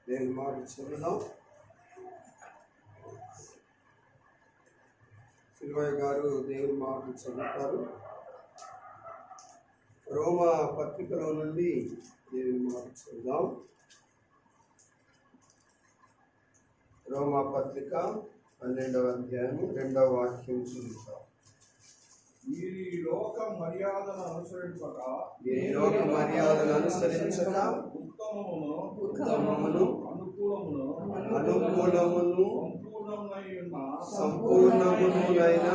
దేవుని మాట చదువుదాం. సిల్వయ్య గారు దేవుని మాటలు చదువుతారు. రోమా పత్రికలో నుండి దేవుని మాట చదువుదాం. రోమా పత్రిక 12వ అధ్యాయం 2వ వాక్యం చదువుతాం. మీరు ఈ లోక మర్యాదను అనుసరించక ఉత్తమమును అనుకూలమును సంపూర్ణమునైన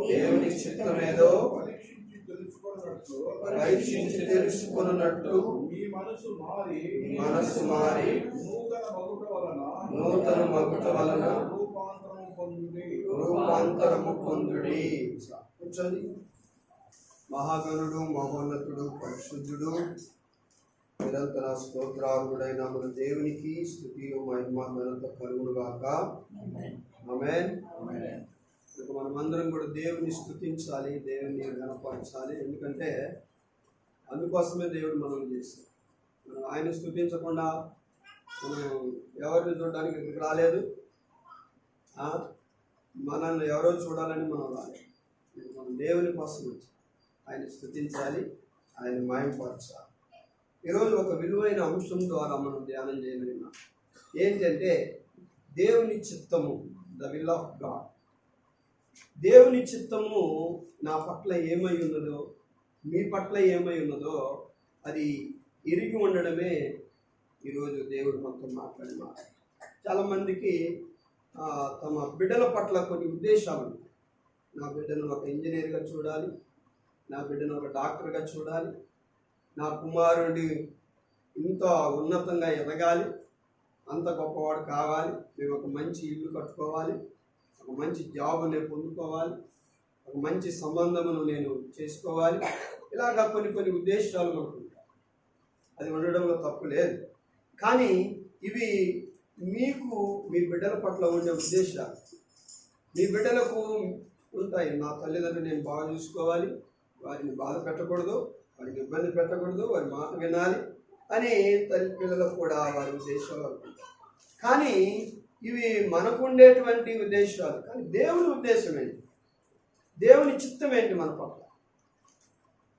దేవుని చిత్తమేదో పరీక్షించి తెలుసుకొనున్నట్లు మీ మనసు మారి నూతన మగుట వలన రూపాంతరము పొందుడి. కూర్చోండి. మహాగణుడు, మహోన్నతుడు, పరిశుద్ధుడు, నిరంతర స్తోత్రార్హుడైన మన దేవునికి స్తుతి మహిమ ఘనత కలుగునుగాక. ఆమేన్. మనమందరం కూడా దేవుని స్తుతించాలి, దేవుని గణపరచాలి. ఎందుకంటే అందుకోసమే దేవుడు మనం చేశాం. మనం ఆయన స్తుతించకుండా మనం ఎవరిని చూడడానికి ఇక్కడికి రాలేదు. మనల్ని ఎవరో చూడాలని మనం రాలేదు. మనం దేవుని కోసం వచ్చి ఆయన స్తుతించాలి, ఆయన మహిమపరచాలి. ఈరోజు ఒక విలువైన అంశం ద్వారా మనం ధ్యానం చేయగలిగిన ఏంటంటే దేవుని చిత్తము, ద విల్ ఆఫ్ గాడ్. దేవుని చిత్తము నా పట్ల ఏమై ఉన్నదో, మీ పట్ల ఏమై ఉన్నదో అది ఎరిగి ఉండడమే ఈరోజు దేవుడు మనతో మాట్లాడిన మాట. చాలామందికి తమ బిడ్డల పట్ల కొన్ని ఉద్దేశాలు ఉన్నాయి. నా బిడ్డను ఒక ఇంజనీర్గా చూడాలి, నా బిడ్డను ఒక డాక్టర్గా చూడాలి, నా కుమారుడి ఇంత ఉన్నతంగా ఎదగాలి, అంత గొప్పవాడు కావాలి, మేము ఒక మంచి ఇల్లు కట్టుకోవాలి, ఒక మంచి జాబ్ నేను పొందుకోవాలి, ఒక మంచి సంబంధమును నేను చేసుకోవాలి. ఇలాగా కొన్ని ఉద్దేశాలు మనకు ఉంటాయి. అది ఉండడంలో తప్పు లేదు. కానీ ఇవి మీకు మీ బిడ్డల పట్ల ఉండే ఉద్దేశాలు మీ బిడ్డలకు ఉంటాయి. నా తల్లిదండ్రులు నేను బాగా చూసుకోవాలి, వారిని బాధ పెట్టకూడదు, వారికి ఇబ్బంది పెట్టకూడదు, వారి మాట వినాలి అని తల్లి పిల్లలకు కూడా వారి ఉద్దేశాలు ఉంటాయి. కానీ ఇవి మనకు ఉండేటువంటి ఉద్దేశాలు. కానీ దేవుని ఉద్దేశం ఏంటి, దేవుని చిత్తం ఏంటి మన పట్ల?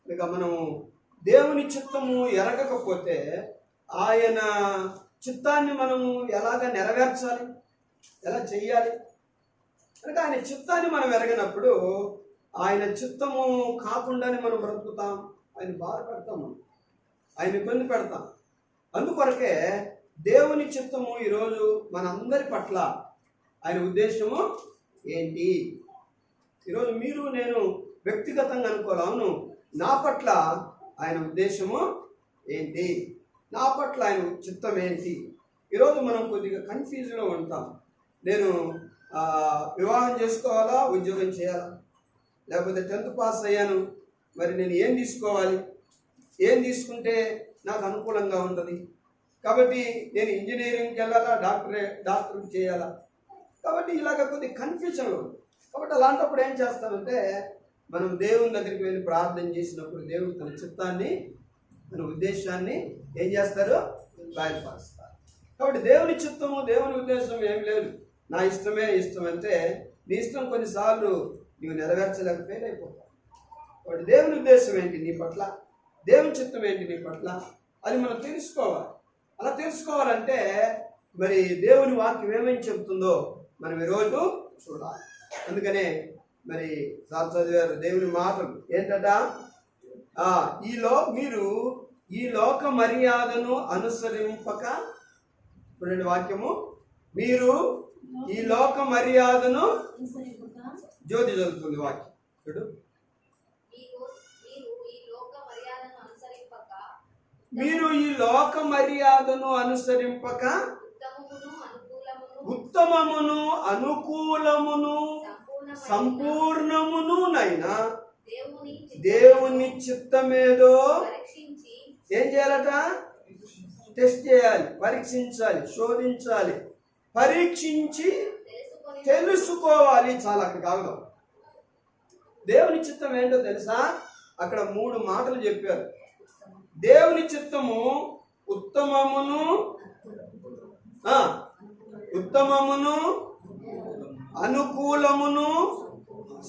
ఇక మనము దేవుని చిత్తము ఎరగకపోతే ఆయన చిత్తాన్ని మనము ఎలాగ నెరవేర్చాలి, ఎలా చెయ్యాలి? కనుక ఆయన చిత్తాన్ని మనం ఎరగనప్పుడు ఆయన చిత్తము కాకుండానే మనం బ్రతుకుతాం, ఆయన బాధ పెడతాం, ఆయన ఇబ్బంది పెడతాం. అందుకొరకే దేవుని చిత్తము ఈరోజు మనందరి పట్ల ఆయన ఉద్దేశము ఏంటి? ఈరోజు మీరు నేను వ్యక్తిగతంగా అనుకోవాలి, అవును నా పట్ల ఆయన ఉద్దేశము ఏంటి, నా పట్ల ఆయన చిత్తం ఏంటి? ఈరోజు మనం కొద్దిగా కన్ఫ్యూజ్లో ఉంటాం. నేను వివాహం చేసుకోవాలా, ఉద్యోగం చేయాలా, లేకపోతే 10th పాస్ అయ్యాను, మరి నేను ఏం తీసుకోవాలి, ఏం తీసుకుంటే నాకు అనుకూలంగా ఉంటుంది, కాబట్టి నేను ఇంజనీరింగ్కి వెళ్ళాలా, డాక్టర్కి చేయాలా. కాబట్టి ఇలాగ కొద్ది కన్ఫ్యూజన్లో ఉంది. కాబట్టి అలాంటప్పుడు ఏం చేస్తామంటే మనం దేవుని దగ్గరికి వెళ్ళి ప్రార్థన చేసినప్పుడు దేవుడు తన చిత్తాన్ని, తన ఉద్దేశాన్ని ఏం చేస్తారు, బయలుపరుస్తారు. కాబట్టి దేవుని చిత్తము, దేవుని ఉద్దేశం ఏం లేదు. నా ఇష్టమే ఇష్టం అంటే నీ ఇష్టం కొన్నిసార్లు నీవు నెరవేర్చలేక ఫెయిల్ అయిపోతావు. కాబట్టి దేవుని ఉద్దేశం ఏంటి నీ పట్ల, దేవుని చిత్తం ఏంటి నీ పట్ల, అది మనం తెలుసుకోవాలి. అలా తెలుసుకోవాలంటే మరి దేవుని వాక్యం ఏమేమి చెబుతుందో మనం ఈరోజు చూడాలి. అందుకనే మరి సార్ చదివారు దేవుని మాటలు ఏంటట, మీరు ఈ లోక మర్యాదను అనుసరింపక, చూడండి వాక్యము, మీరు ఈ లోక మర్యాదను, జ్యోతి చదువుతుంది వాక్యం చూడు, మీరు ఈ లోక మర్యాదను అనుసరింపక ఉత్తమమును అనుకూలమును సంపూర్ణమునునైనా దేవుని చిత్తమేదో ఏం చేయాలట, టెస్ట్ చేయాలి, పరీక్షించాలి, శోధించాలి, పరీక్షించి తెలుసుకోవాలి. చాలా అక్కడ కాదు. దేవుని చిత్తం ఏంటో తెలుసా? అక్కడ 3 మాటలు చెప్పారు. దేవుని చిత్తము ఉత్తమమును ఉత్తమమును అనుకూలమును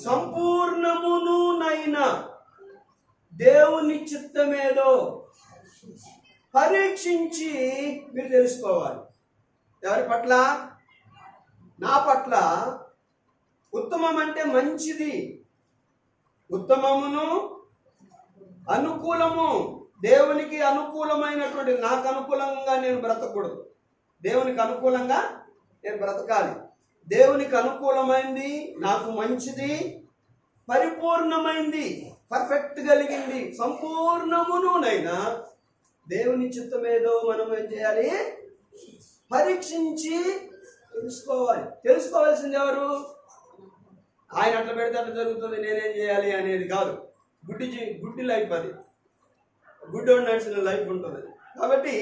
సంపూర్ణమును నైనా దేవుని చిత్తమేదో పరీక్షించి మీరు తెలుసుకోవాలి. ఎవరి పట్ల? నా పట్ల. ఉత్తమం అంటే మంచిది, ఉత్తమమును అనుకూలము. దేవునికి అనుకూలమైనటువంటి, నాకు అనుకూలంగా నేను బ్రతకూడదు, దేవునికి అనుకూలంగా నేను బ్రతకాలి. దేవునికి అనుకూలమైంది, నాకు మంచిది, పరిపూర్ణమైంది, పర్ఫెక్ట్ కలిగింది, సంపూర్ణమునునైనా దేవుని చిత్తమేదో మనం ఏం చేయాలి? పరీక్షించి తెలుసుకోవాలి. తెలుసుకోవాల్సింది ఎవరు? ఆయన అట్లా పెడితే అట్లా జరుగుతుంది, నేనేం చేయాలి అనేది కాదు. గుడ్డి లైఫ్ అది, గుడ్ నడిచిన లైఫ్ ఉంటుంది. కాబట్టి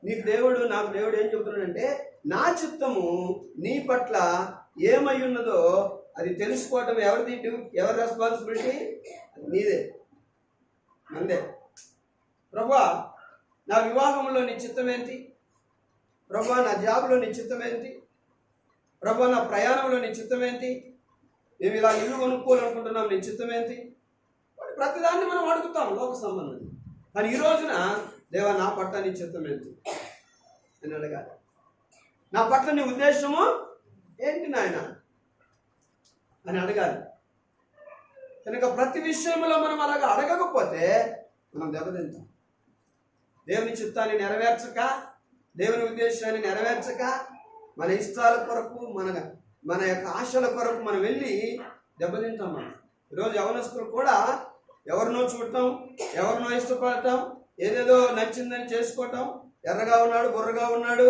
నీకు దేవుడు, నాకు దేవుడు ఏం చెబుతున్నాడంటే, నా చిత్తము నీ పట్ల ఏమై ఉన్నదో అది తెలుసుకోవటం ఎవరిది? ఎవరి రెస్పాన్సిబిలిటీ? నీదే, మందే. ప్రభువా, నా వివాహంలో నీ చిత్తం ఏంటి? ప్రభువా, నా జాబ్లో నీ చిత్తం ఏంటి? ప్రభువా, నా ప్రయాణంలో నీ చిత్తం ఏంటి? మేము ఇలా ఇల్లు కొనుక్కోవాలనుకుంటున్నాం, నీ చిత్తం ఏంటి? ప్రతిదాన్ని మనం అడుగుతాం లోక సంబంధం. కానీ ఈ రోజున, దేవా, నా పట్ల నీ చిత్తం ఏంటి అని అడగాలి. నా పట్ల నీ ఉద్దేశము ఏంటి నాయన అని అడగాలి. కనుక ప్రతి విషయంలో మనం అలాగా అడగకపోతే మనం దెబ్బతింటాం. దేవుని చిత్తాన్ని నెరవేర్చక, దేవుని ఉద్దేశాన్ని నెరవేర్చక, మన ఇష్టాల కొరకు, మన యొక్క ఆశల కొరకు మనం వెళ్ళి దెబ్బతింటాం. మనం ఈరోజు యవనస్తులు కూడా ఎవరినో చూడటం, ఎవరినో ఇష్టపడటం, ఏదేదో నచ్చిందని చేసుకోవటం, ఎర్రగా ఉన్నాడు, బుర్రగా ఉన్నాడు,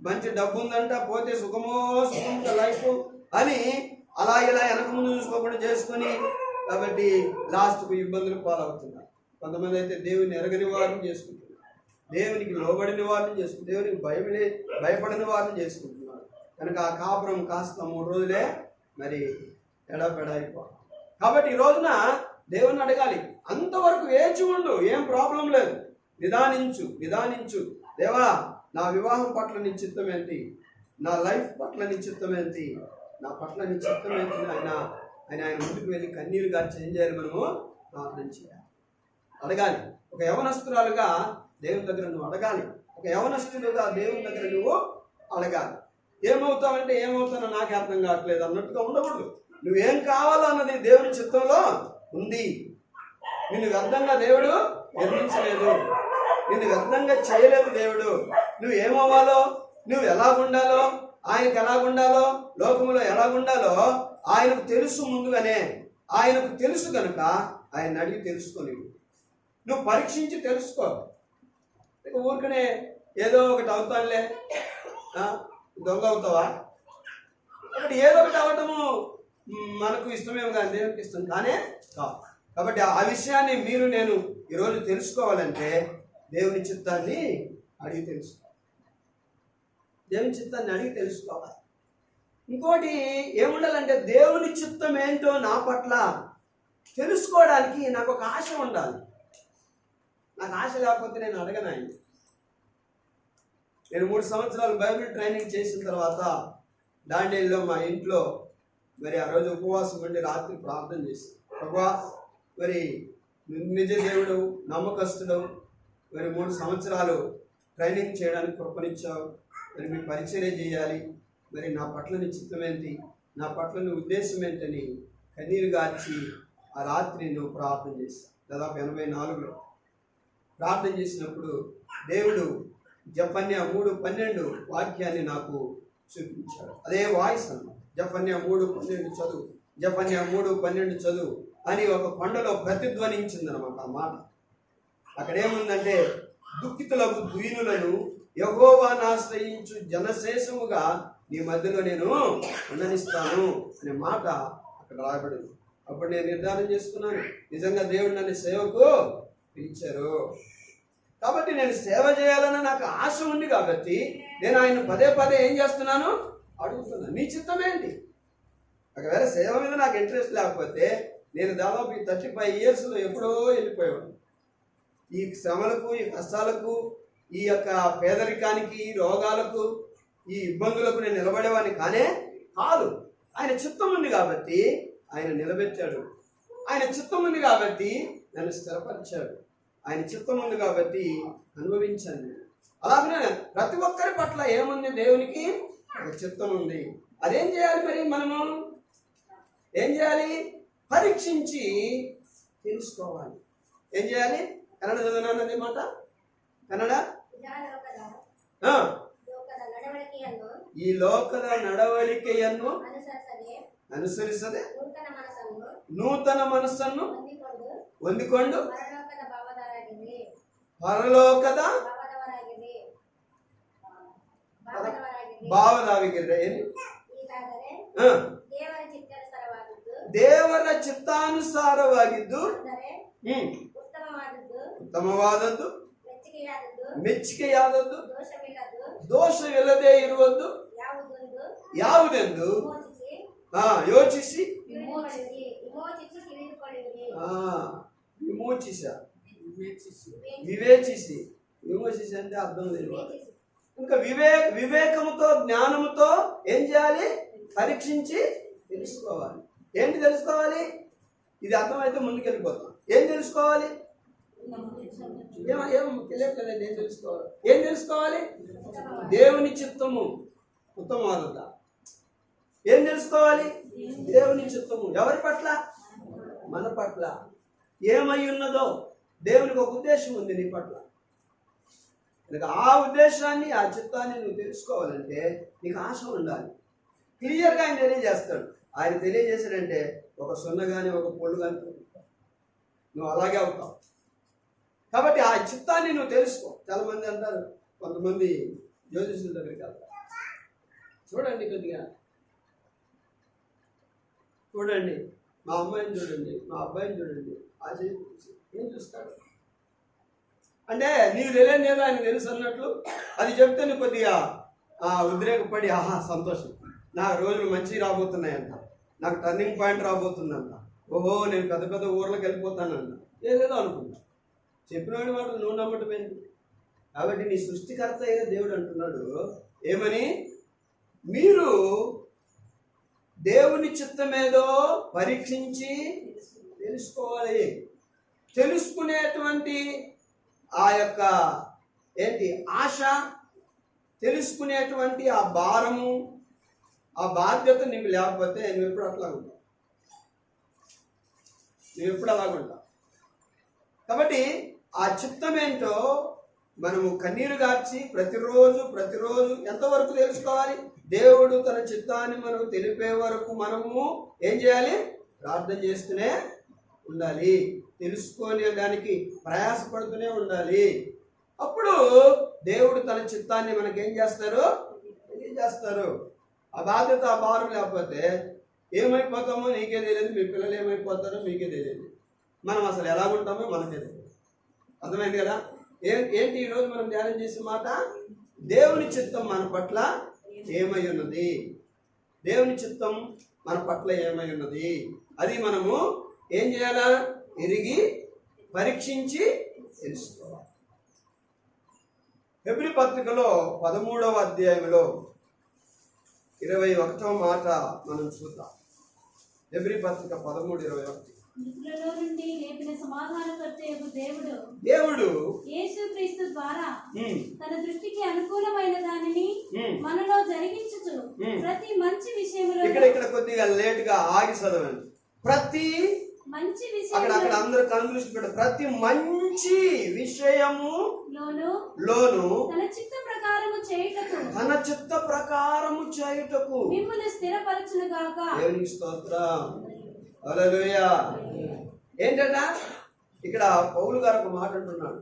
మంచి డబ్బు ఉందంట, పోతే సుఖమో లైఫ్ అని అలా ఇలా వెనక ముందు చూసుకోకుండా చేసుకొని, కాబట్టి లాస్ట్కు ఇబ్బందులు పాలవుతున్నారు. కొంతమంది అయితే దేవుని ఎరగని వారిని చేసుకుంటున్నారు, దేవునికి లోబడిన వారిని చేసుకుంటున్నారు, దేవునికి భయపడని వారిని చేసుకుంటున్నారు. కనుక ఆ కాపురం కాస్త 3 రోజులే మరి ఎడపెడా అయిపోవాలి. కాబట్టి ఈ రోజున దేవుని అడగాలి, అంతవరకు వేచి ఉండు, ఏం ప్రాబ్లం లేదు, నిదానించు. దేవా, నా వివాహం పట్ల నీ చిత్తం ఏంటి? నా లైఫ్ పట్ల నీ చిత్తం ఏంటి? నా పట్ల నీ చిత్తం ఏంటి? ఆయన ముందుకు వెళ్ళి కన్నీరు గార్చి ఏం చేయాలి? మనము ప్రార్థన చేయాలి, అడగాలి. ఒక యవనస్తురాలుగా దేవుని దగ్గర నువ్వు అడగాలి, ఒక యవనస్తులుగా దేవుని దగ్గర నువ్వు అడగాలి. ఏమవుతానో నాకే అర్థం కావట్లేదు అన్నట్టుగా ఉండకూడదు. నువ్వేం కావాలో అన్నది దేవుని చిత్తంలో ఉంది. నిన్ను వ్యర్థంగా దేవుడు నిర్మించలేదు, నిన్ను వ్యర్థంగా చేయలేదు దేవుడు. నువ్వు ఏమవ్వాలో, నువ్వు ఎలాగుండాలో, ఆయనకు ఎలాగుండాలో, లోకంలో ఎలాగుండాలో ఆయనకు తెలుసు ముందుగానే. ఆయనకు తెలుసు కనుక ఆయన అడిగి తెలుసుకొని నువ్వు పరీక్షించి తెలుసుకో. ఇక ఊరికనే ఏదో ఒకటి అవుతానులే, దొంగ అవుతావా? ఒకటి ఏదో ఒకటి అవ్వటము మనకు ఇష్టమేమో కానీ దేవునికి ఇష్టం కానే కాదు. కాబట్టి ఆ విషయాన్ని నేను ఈరోజు తెలుసుకోవాలంటే దేవుని చిత్తాన్ని అడిగి తెలుసుకోవాలి. దేవుని చిత్తాన్ని అడిగి తెలుసుకోవాలి. ఇంకోటి ఏముండాలంటే, దేవుని చిత్తం ఏంటో నా పట్ల తెలుసుకోవడానికి నాకు ఒక ఆశ ఉండాలి. నాకు ఆశ లేకపోతే నేను అడగను ఆయన. నేను 3 సంవత్సరాలు బైబిల్ ట్రైనింగ్ చేసిన తర్వాత డాండేల్లో మా ఇంట్లో మరి ఆ రోజు ఉపవాసం ఉండి రాత్రి ప్రార్థన చేశాను. ప్రభువా, మరి నిజ దేవుడు, నమ్మకస్తుడు, మరి 3 సంవత్సరాలు ట్రైనింగ్ చేయడానికి కృపనిచ్చావు. మరి మీ పరిచర్య చేయాలి, మరి నా పట్ల నీ చిత్తం ఏంటి, నా పట్ల నీ ఉద్దేశం ఏంటని కన్నీరు గార్చి ఆ రాత్రి నువ్వు ప్రార్థన చేశావు. దాదాపు 84లో ప్రార్థన చేసినప్పుడు దేవుడు జఫన్యా 3:12 వాక్యాన్ని నాకు చూపించాడు. అదే వాయిస్ అన్నమాట. జఫన్యా 3:12 చదువు, జఫన్యా 3:12 చదువు అని ఒక కొండలో ప్రతిధ్వనించిందనమాట ఆ మాట. అక్కడేముందంటే, దుఃఖితులకు దీనులను యెహోవాను ఆశ్రయించు జనశేషముగా నీ మధ్యలో నేను ఉండనిస్తాను అనే మాట అక్కడ రాయబడింది. అప్పుడు నేను నిర్ధారణ చేసుకున్నాను, నిజంగా దేవుడు నన్ను సేవకు పిలిచారు. కాబట్టి నేను సేవ చేయాలని నాకు ఆశ ఉంది. కాబట్టి నేను ఆయన పదే ఏం చేస్తున్నాను? అడుగుతున్నాను, నీ చిత్తం ఏంటి? ఒకవేళ సేవ మీద నాకు ఇంట్రెస్ట్ లేకపోతే నేను దాదాపు ఈ 35 ఇయర్స్లో ఎప్పుడో వెళ్ళిపోయాను. ఈ శ్రమలకు, ఈ కష్టాలకు, ఈ యొక్క పేదరికానికి, రోగాలకు, ఈ ఇబ్బందులకు నేను నిలబడేవాడిని కానే కాదు. ఆయన చిత్తం ఉంది కాబట్టి ఆయన నిలబెట్టాడు. ఆయన చిత్తం ఉంది కాబట్టి నన్ను స్థిరపరిచాడు. ఆయన చిత్తం ఉంది కాబట్టి అనుభవించాను. అలాగనే ప్రతి ఒక్కరి పట్ల ఏముంది? దేవునికి ఒక చిత్తం ఉంది. అదేం చేయాలి? మరి మనము ఏం చేయాలి? పరీక్షించి తెలుసుకోవాలి. ఏం చేయాలి? కన్నడ చదివినాను అదే మాట. కన్నడ ಈ ಲೋಕದ ನಡವಳಿಕೆಯನ್ನು ಅನುಸರಿಸದೆ ನೂತನ ಮನಸ್ಸನ್ನು ಹೊಂದಿಕೊಂಡು ಪರಲೋಕದ ಭಾವದಾವಿಗಿರ್ರೆ. ದೇವರ ಚಿತ್ತಾನುಸಾರವಾಗಿದ್ದು ಉತ್ತಮವಾದದ್ದು, ಮೆಚ್ಚುಗೆಯಾದದ್ದು, ದೋಷವಿಲ್ಲದೆ ಇರುವುದು ಯಾವುದೆಂದು ಯೋಚಿಸಿ వివేచించి అంటే అర్థం లేదు. ఇంకా వివేకముతో జ్ఞానముతో ఏం చేయాలి? పరీక్షించి తెలుసుకోవాలి. ఏంటి తెలుసుకోవాలి? ఇది అర్థమైతే ముందుకెళ్ళిపోతాం. ఏం తెలుసుకోవాలి? ఏం తెలియట్లేదండి. ఏం తెలుసుకోవాలి? దేవుని చిత్తము ఉత్తమవాదత. ఏం తెలుసుకోవాలి? దేవుని చిత్తము ఎవరి పట్ల? మన పట్ల. ఏమై ఉన్నదో దేవునికి ఒక ఉద్దేశం ఉంది నీ పట్ల. ఆ ఉద్దేశాన్ని, ఆ చిత్తాన్ని నువ్వు తెలుసుకోవాలంటే నీకు ఆశ ఉండాలి. క్లియర్గా ఆయన తెలియజేస్తాడు. ఆయన తెలియజేశాడంటే ఒక సున్న కానీ ఒక పొళ్ళు కానీ నువ్వు అలాగే అవుతావు. కాబట్టి ఆ చిత్తాన్ని నువ్వు తెలుసుకో. చాలా మంది అంటారు, కొంతమంది జ్యోతిషుల దగ్గరికి వెళ్తారు. చూడండి, కొద్దిగా చూడండి, మా అమ్మాయిని చూడండి, మా అబ్బాయిని చూడండి, ఏం చూస్తాడు అంటే నీకు తెలియని ఏదో ఆయన తెలుసు అన్నట్లు అది చెప్తే నువ్వు కొద్దిగా ఉద్రేకపడి సంతోషం, నా రోజులు మంచి రాబోతున్నాయంట, నాకు టర్నింగ్ పాయింట్ రాబోతుందంట, ఓహో నేను పెద్ద పెద్ద ఊర్లోకి వెళ్ళిపోతానంట, ఏదేదో అనుకుంటా. చెప్పినవాడి మాటలు నువ్వు నమ్మటం ఏంటి? కాబట్టి నీ సృష్టికర్త అయిన దేవుడు అంటున్నాడు ఏమని? మీరు దేవుని చిత్తమేదో పరీక్షించి తెలుసుకోవాలి. తెలుసుకునేటువంటి ఆ యొక్క ఏంటి ఆశ, తెలుసుకునేటువంటి ఆ భారము, ఆ బాధ్యత నీకు లేకపోతే నువ్వు ఎప్పుడు అట్లాగుంటావు. కాబట్టి ఆ చిత్తం ఏంటో మనము కన్నీరు గార్చి ప్రతిరోజు ఎంతవరకు తెలుసుకోవాలి? దేవుడు తన చిత్తాన్ని మనకు తెలిపే వరకు మనము ఏం చేయాలి? ప్రార్థన చేస్తూనే ఉండాలి. తెలుసుకునే దానికి ప్రయాసపడుతూనే ఉండాలి. అప్పుడు దేవుడు తన చిత్తాన్ని మనకేం చేస్తారు? తెలియజేస్తారు. ఆ బాధ్యత, ఆ భారం లేకపోతే ఏమైపోతామో నీకే తెలియదు, మీ పిల్లలు ఏమైపోతారో మీకే తెలియదు, మనం అసలు ఎలా ఉంటామో మనకే తెలియదు. అర్థమైంది కదా? ఏంటి ఈరోజు మనం ధ్యానం చేసే మాట? దేవుని చిత్తం మన పట్ల ఏమై ఉన్నది, దేవుని చిత్తం మన పట్ల ఏమై ఉన్నది, అది మనము ఏం చేయాలా? ఎరిగి పరీక్షించి తెలుసుకోవాలి. హెబ్రీ పత్రికలో 13వ అధ్యాయంలో 21వ మాట మనం చూద్దాం. హెబ్రీ పత్రిక 13:21. మృతులలో నుండి లేపిన సమాధానకర్తయగు దేవుడు యేసుక్రీస్తు ద్వారా తన దృష్టికి అనుకూలమైన దానిని మనలో జరిగించుచు ప్రతి మంచి విషయములో, ఇక్కడ కొద్దిగా లేట్ గా ఆగి చదవండి. ప్రతి మంచి అక్కడ అందరూ కన్క్లూషన్ పెట్టారు. ప్రతి మంచి విషయములోను తన చిత్త ప్రకారము చేయుటకు మిమ్మును స్థిరపరచును గాక. దేవునికి స్తోత్రం. హల్లెలూయా. ఏంటంట ఇక్కడ పౌలు గారు ఒక మాట అంటున్నాడు,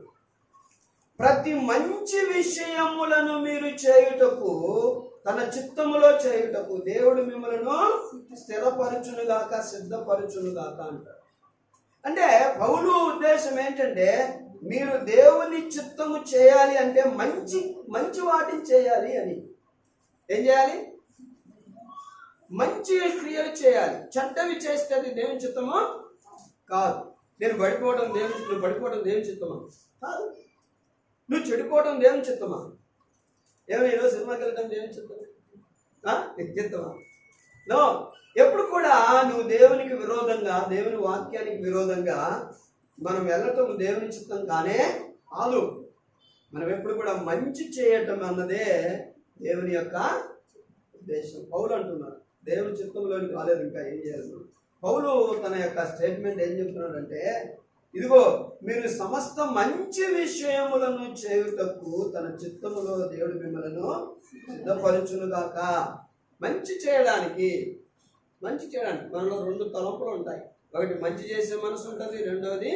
ప్రతి మంచి విషయములను మీరు చేయుటకు, తన చిత్తములో చేయుటకు దేవుడు మిమ్మలను స్థిరపరచునుగాక, సిద్ధపరచునుగాక అంటాడు. అంటే పౌలు ఉద్దేశం ఏంటంటే మీరు దేవుని చిత్తము చేయాలి అంటే మంచి మంచి వాటిని చేయాలి అని. ఏం చేయాలి? మంచి క్రియలు చేయాలి. చెడ్డవి చేస్తే అది దేవుని చిత్తమా కాదు. నువ్వు పడిపోవడం దేవుని చిత్తమా కాదు. నువ్వు చెడిపోవడం దేవుని చిత్తమా ఏమో ఈరోజు సినిమాకి వెళ్ళటం దేవుని చిత్తమా? నో. ఎప్పుడు కూడా నువ్వు దేవునికి విరోధంగా, దేవుని వాక్యానికి విరోధంగా మనం వెళ్ళటం దేవుని చిత్తం కానే కాదు. మనం ఎప్పుడు కూడా మంచి చేయటం అన్నదే దేవుని యొక్క ఉద్దేశం. పౌలు అంటున్నాడు దేవుని చిత్తంలోనికి రాలేదు, ఇంకా ఏం చేయాలి. పౌలు తన యొక్క స్టేట్మెంట్ ఏం చెప్తున్నాడంటే, ఇదిగో మీరు సమస్త మంచి విషయములను చేయుటకు తన చిత్తములో దేవుడు మిమ్మలను సిద్ధపరచునుగాక. మంచి చేయడానికి మనలో రెండు తలంపులు ఉంటాయి. ఒకటి మంచి చేసే మనసు ఉంటుంది, రెండవది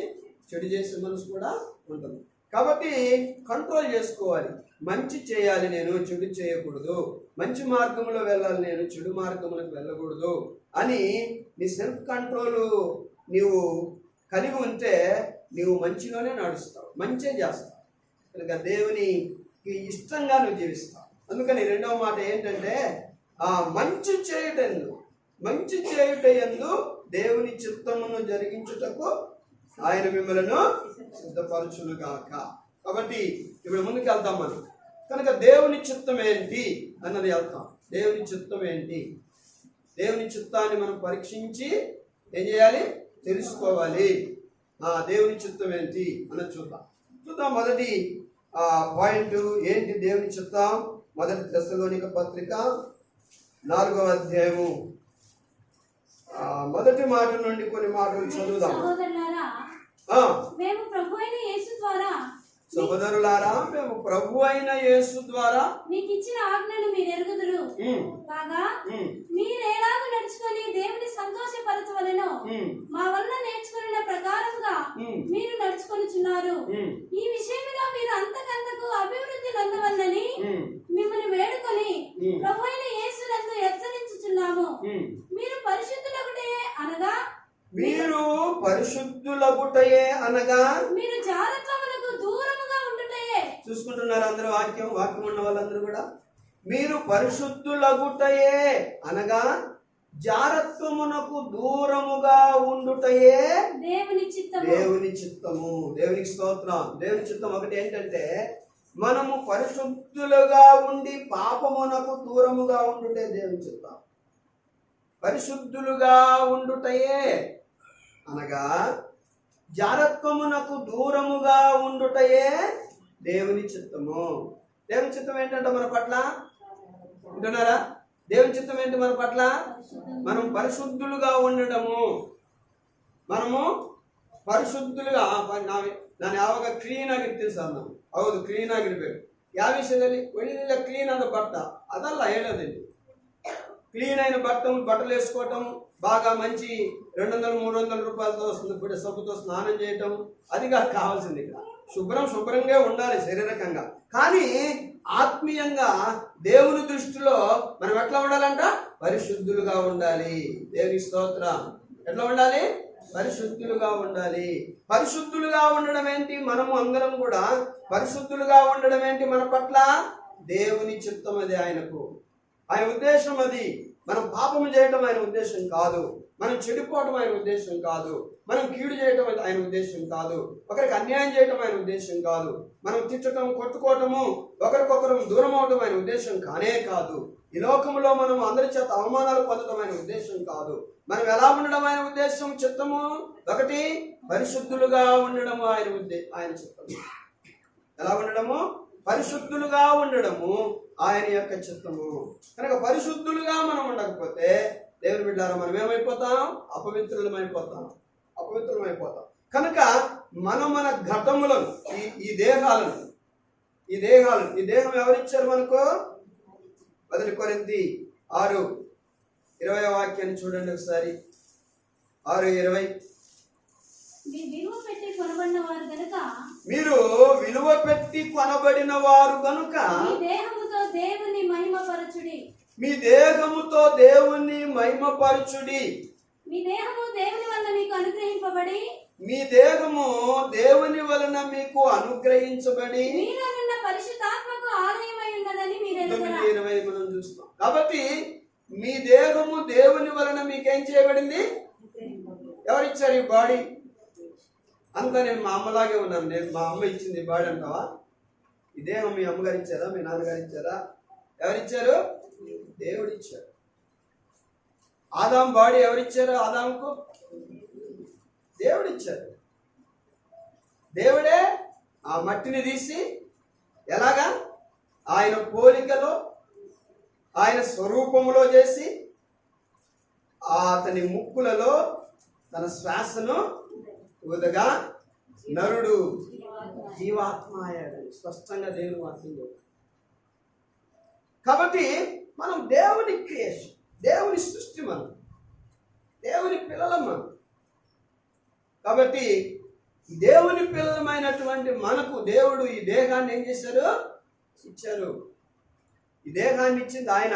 చెడు చేసే మనసు కూడా ఉంటుంది. కాబట్టి కంట్రోల్ చేసుకోవాలి. మంచి చేయాలి నేను, చెడు చేయకూడదు. మంచి మార్గంలో వెళ్ళాలి నేను, చెడు మార్గంలోకి వెళ్ళకూడదు అని నీ సెల్ఫ్ కంట్రోల్ నీవు కలిగి ఉంటే నీవు మంచిలోనే నడుస్తావు, మంచి చేస్తావు. కనుక దేవునికి ఇష్టంగా నువ్వు జీవిస్తావు. అందుకని రెండవ మాట ఏంటంటే, మంచి చేయుటయందు దేవుని చిత్తమును జరిగించుటకు ఆయన మిమ్మలను సిద్ధపరచునుగాక. కాబట్టి ఇప్పుడు ముందుకు వెళ్తాం మనం. కనుక దేవుని చిత్తం ఏంటి అన్నది వెళ్తాం. దేవుని చిత్తం ఏంటి? దేవుని చిత్తాన్ని మనం పరీక్షించి ఏం చేయాలి? తెలుసుకోవాలి. దేవుని చిత్తం ఏంటి అన్నది చూద్దాం. మొదటి పాయింట్ ఏంటి దేవుని చిత్తం? మొదటి తెస్సలోనిక పత్రిక 4వ అధ్యాయము మొదటి మాట నుండి కొన్ని మాటలు చదువుదాం. సహోదరులారా, మేము ప్రభు అయిన యేసు ద్వారా మీకు ఇచ్చిన ఆజ్ఞను మీరు ఎరుగుదురు కాగా, మీరు ఎలాగూ నడుచుకొని దేవుని సంతోషపరచవలెనో మా వల్ల నేర్చుకున్న ప్రకారముగా మీరు నడుచుకొనుచున్నారు. ఈ విషయంలో మీరు అంతకంతకు అభివృద్ధి నందవల్లని మిమ్మల్ని వేడుకొని ప్రభు అయిన యేసునందు హెచ్చరించుచున్నాము. మీరు పరిశుద్ధులగుటయే అనగా మీరు జారత్వములకు దూరముగా ఉండుటయే. చూసుకుంటున్నారు అందరూ? వాక్యం ఉన్న వాళ్ళందరూ కూడా మీరు పరిశుద్ధులగుటయే అనగా జారత్వమునకు దూరముగా ఉండుటయే దేవుని చిత్తము. దేవునికి స్తోత్రం. దేవుని చిత్తం ఒకటి ఏంటంటే, మనము పరిశుద్ధులుగా ఉండి పాపమునకు దూరముగా ఉండుటే దేవుని చిత్తం. పరిశుద్ధులుగా ఉండుటయే అనగా జారత్వమునకు దూరముగా ఉండుటయే దేవుని చిత్తము. దేవుని చిత్తం ఏంటంటే మన పట్ల, వింటున్నారా? దేవుని చిత్తం ఏంటి మన పట్ల? మనం పరిశుద్ధులుగా ఉండటము. మనము ಪರಿಶುದ್ಧುలుగా ನಾನು ಯಾವಾಗ ಕ್ಲೀನ್ ಆಗಿರ್ತೀನಿ ಸರ್, ನಾನು ಹೌದು ಕ್ಲೀನ್ ಆಗಿರ್ಬೇಕು. ಯಾವ ವಿಷಯದಲ್ಲಿ? ಒಳ್ಳೆ ಕ್ಲೀನ್ ಆದ ಬಟ್ಟ ಅದಲ್ಲ ಹೇಳೋದಿಲ್ಲ. క్లీన్ అయిన బట్టలు వేసుకోవటం, బాగా మంచి 200-300 రూపాయలతో వస్తుంది సబ్బుతో స్నానం చేయటం, అది కావాల్సింది. ఇక్కడ శుభ్రంగా ఉండాలి శారీరకంగా, కానీ ఆత్మీయంగా దేవుని దృష్టిలో మనం ఎట్లా ఉండాలంట? పరిశుద్ధులుగా ఉండాలి. దేవుని స్తోత్రం. ఎట్లా ఉండాలి? పరిశుద్ధులుగా ఉండాలి. పరిశుద్ధులుగా ఉండడం ఏంటి? మనము అందరం కూడా పరిశుద్ధులుగా ఉండడం ఏంటి? మన పట్ల దేవుని చిత్తం అది. ఆయన ఉద్దేశం అది. మనం పాపము చేయటం ఆయన ఉద్దేశం కాదు, మనం చెడిపోవటం ఆయన ఉద్దేశం కాదు, మనం కీడు చేయటం ఆయన ఉద్దేశం కాదు, ఒకరికి అన్యాయం చేయటం ఆయన ఉద్దేశం కాదు, మనం తిట్టడం కొట్టుకోవటము ఒకరికొకరు దూరం అవటం ఆయన ఉద్దేశం కానే కాదు. ఈ లోకంలో మనం అందరి చేత అవమానాలు పొందడం ఆయన ఉద్దేశం కాదు. మనం ఎలా ఉండడం ఆయన ఉద్దేశం, చిత్తము ఒకటి. పరిశుద్ధులుగా ఉండడము ఆయన చిత్తము. ఎలా ఉండడము? పరిశుద్ధులుగా ఉండడము ఆయన యొక్క చిత్తము. కనుక పరిశుద్ధులుగా మనం ఉండకపోతే దేవుని బిడ్డలారా మనం ఏమైపోతాం? అపవిత్రులమైపోతాం. కనుక మన ఘటములను, ఈ దేహం ఎవరిచ్చారు మనకు? 1 కొరింథీ 6:20 వాక్యాన్ని చూడండి ఒకసారి. 6:20. మీరు విలువ పెట్టి కొనబడిన వారు గనుక మీ దేహముతో దేవుని మహిమపరచుడి. మీ దేహము దేవుని వలన మీకు అనుగ్రహింపబడి, మీ దేహము దేవుని వలన మీకు అనుగ్రహించబడి మీలోనున్న పరిశుద్ధాత్మకు ఆలయమై ఉన్నదని మీరు ఎరుగుదురా. 9:20 మనం చూస్తాం. కాబట్టి మీ దేహము దేవుని వలన మీకేం చేయబడింది? ఎవరిచ్చారు ఈ బాడీ? అంతా నేను మా అమ్మలాగే ఉన్నాను. మా అమ్మ ఇచ్చింది బాడీ అంటావా? ఈ దేహం మీ అమ్మగారు ఇచ్చారా, మీ నాన్నగారు ఇచ్చారా? ఎవరిచ్చారు? దేవుడిచ్చారు. ఆదాం బాడీ ఎవరిచ్చారు? ఆదాంకు దేవుడిచ్చారు. దేవుడే ఆ మట్టిని తీసి ఎలాగా ఆయన పోలికలో ఆయన స్వరూపములో చేసి అతని ముక్కులలో తన శ్వాసను ఊదగా నరుడు జీవాత్మ అయ్యాడని స్పష్టంగా దేవుని వాక్యం చెప్తాడు. కాబట్టి మనం దేవుని క్రియేషన్, దేవుని సృష్టి, మనం దేవుని పిల్లలం మనం. కాబట్టి దేవుని పిల్లలమైనటువంటి మనకు దేవుడు ఈ దేహాన్ని ఏం చేశారు? ఇచ్చారు. ఈ దేహాన్ని ఇచ్చింది ఆయన.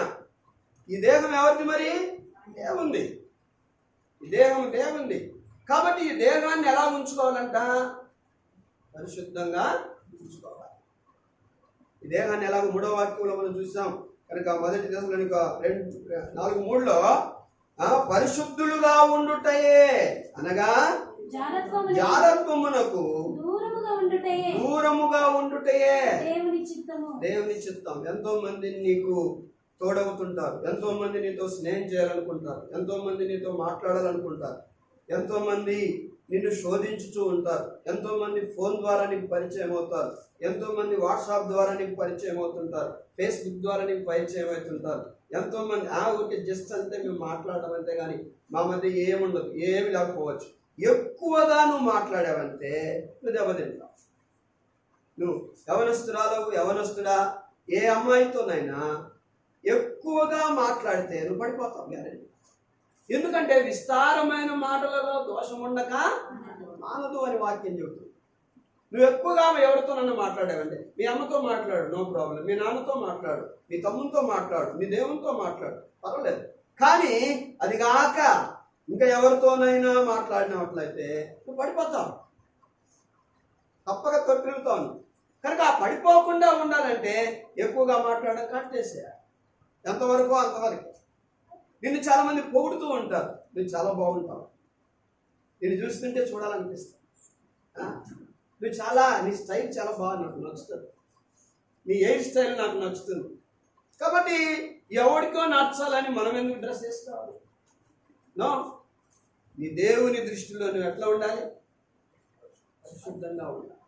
ఈ దేహం ఎవరిది? మరి దేవుంది. ఈ దేహం దేవుంది. కాబట్టి ఈ దేహాన్ని ఎలా ఉంచుకోవాలంట? పరిశుద్ధంగా ఉంచుకోవాలి. ఈ దేహాన్ని ఎలాగో 3వ వాక్యంలో మనం చూసాం కనుక 1 దశలోనిక 4:3 పరిశుద్ధులుగా ఉండుటయే అనగా జారత్వమునకు దూరముగా ఉండుటయే దేవుని చిత్తం. ఎంతో మంది నీకు తోడవుతుంటారు, ఎంతో మంది నీతో స్నేహం చేయాలనుకుంటారు, ఎంతో మంది నీతో మాట్లాడాలనుకుంటారు, ఎంతో మంది నిన్ను శోధించుతూ ఉంటారు, ఎంతో మంది ఫోన్ ద్వారా నీకు పరిచయం అవుతారు, ఎంతో మంది వాట్సాప్ ద్వారా నీకు పరిచయం అవుతుంటారు, ఫేస్బుక్ ద్వారా నీకు పరిచయం అవుతుంటారు. ఎంతో మంది ఊరికి జస్ట్ అంతే మేము మాట్లాడడం అంతే కానీ మా మధ్య ఏముండదు, ఏమి లేకపోవచ్చు. ఎక్కువగా నువ్వు మాట్లాడావంటే నువ్వు దెబ్బతింటావు. నువ్వు యవనస్తుడా ఏ అమ్మాయితోనైనా ఎక్కువగా మాట్లాడితే నువ్వు పడిపోతావు గ్యారెంటీ. ఎందుకంటే విస్తారమైన మాటలలో దోషం ఉండక మానదు అని వాక్యం చెబుతుంది. నువ్వు ఎక్కువగా ఎవరితోనన్నా మాట్లాడావంటే మీ అమ్మతో మాట్లాడు, నో ప్రాబ్లం. మీ నాన్నతో మాట్లాడు, మీ తమ్ముతో మాట్లాడు, మీ దేవునితో మాట్లాడు, పర్వాలేదు. కానీ అది కాక ఇంకా ఎవరితోనైనా మాట్లాడినట్లయితే నువ్వు పడిపోతావు, తప్పక తొట్టిల్లుతావు. కనుక ఆ పడిపోకుండా ఉండాలంటే ఎక్కువగా మాట్లాడడం కట్ చేసేయాలి. ఎంతవరకు అంతవరకు. నిన్ను చాలా మంది పొగుడుతూ ఉంటారు, నువ్వు చాలా బాగుంటావు, నిన్ను చూస్తుంటే చూడాలనిపిస్తుంది, నీ స్టైల్ చాలా బాగా నాకు నచ్చుతుంది, నీ హెయిర్ స్టైల్ నాకు నచ్చుతుంది. కాబట్టి ఎవరికో నచ్చాలని మనం ఎందుకు డ్రెస్ వేసుకోవాలి? నో, నీ దేవుని దృష్టిలో నువ్వు ఎట్లా ఉండాలి? పరిశుద్ధంగా ఉండాలి.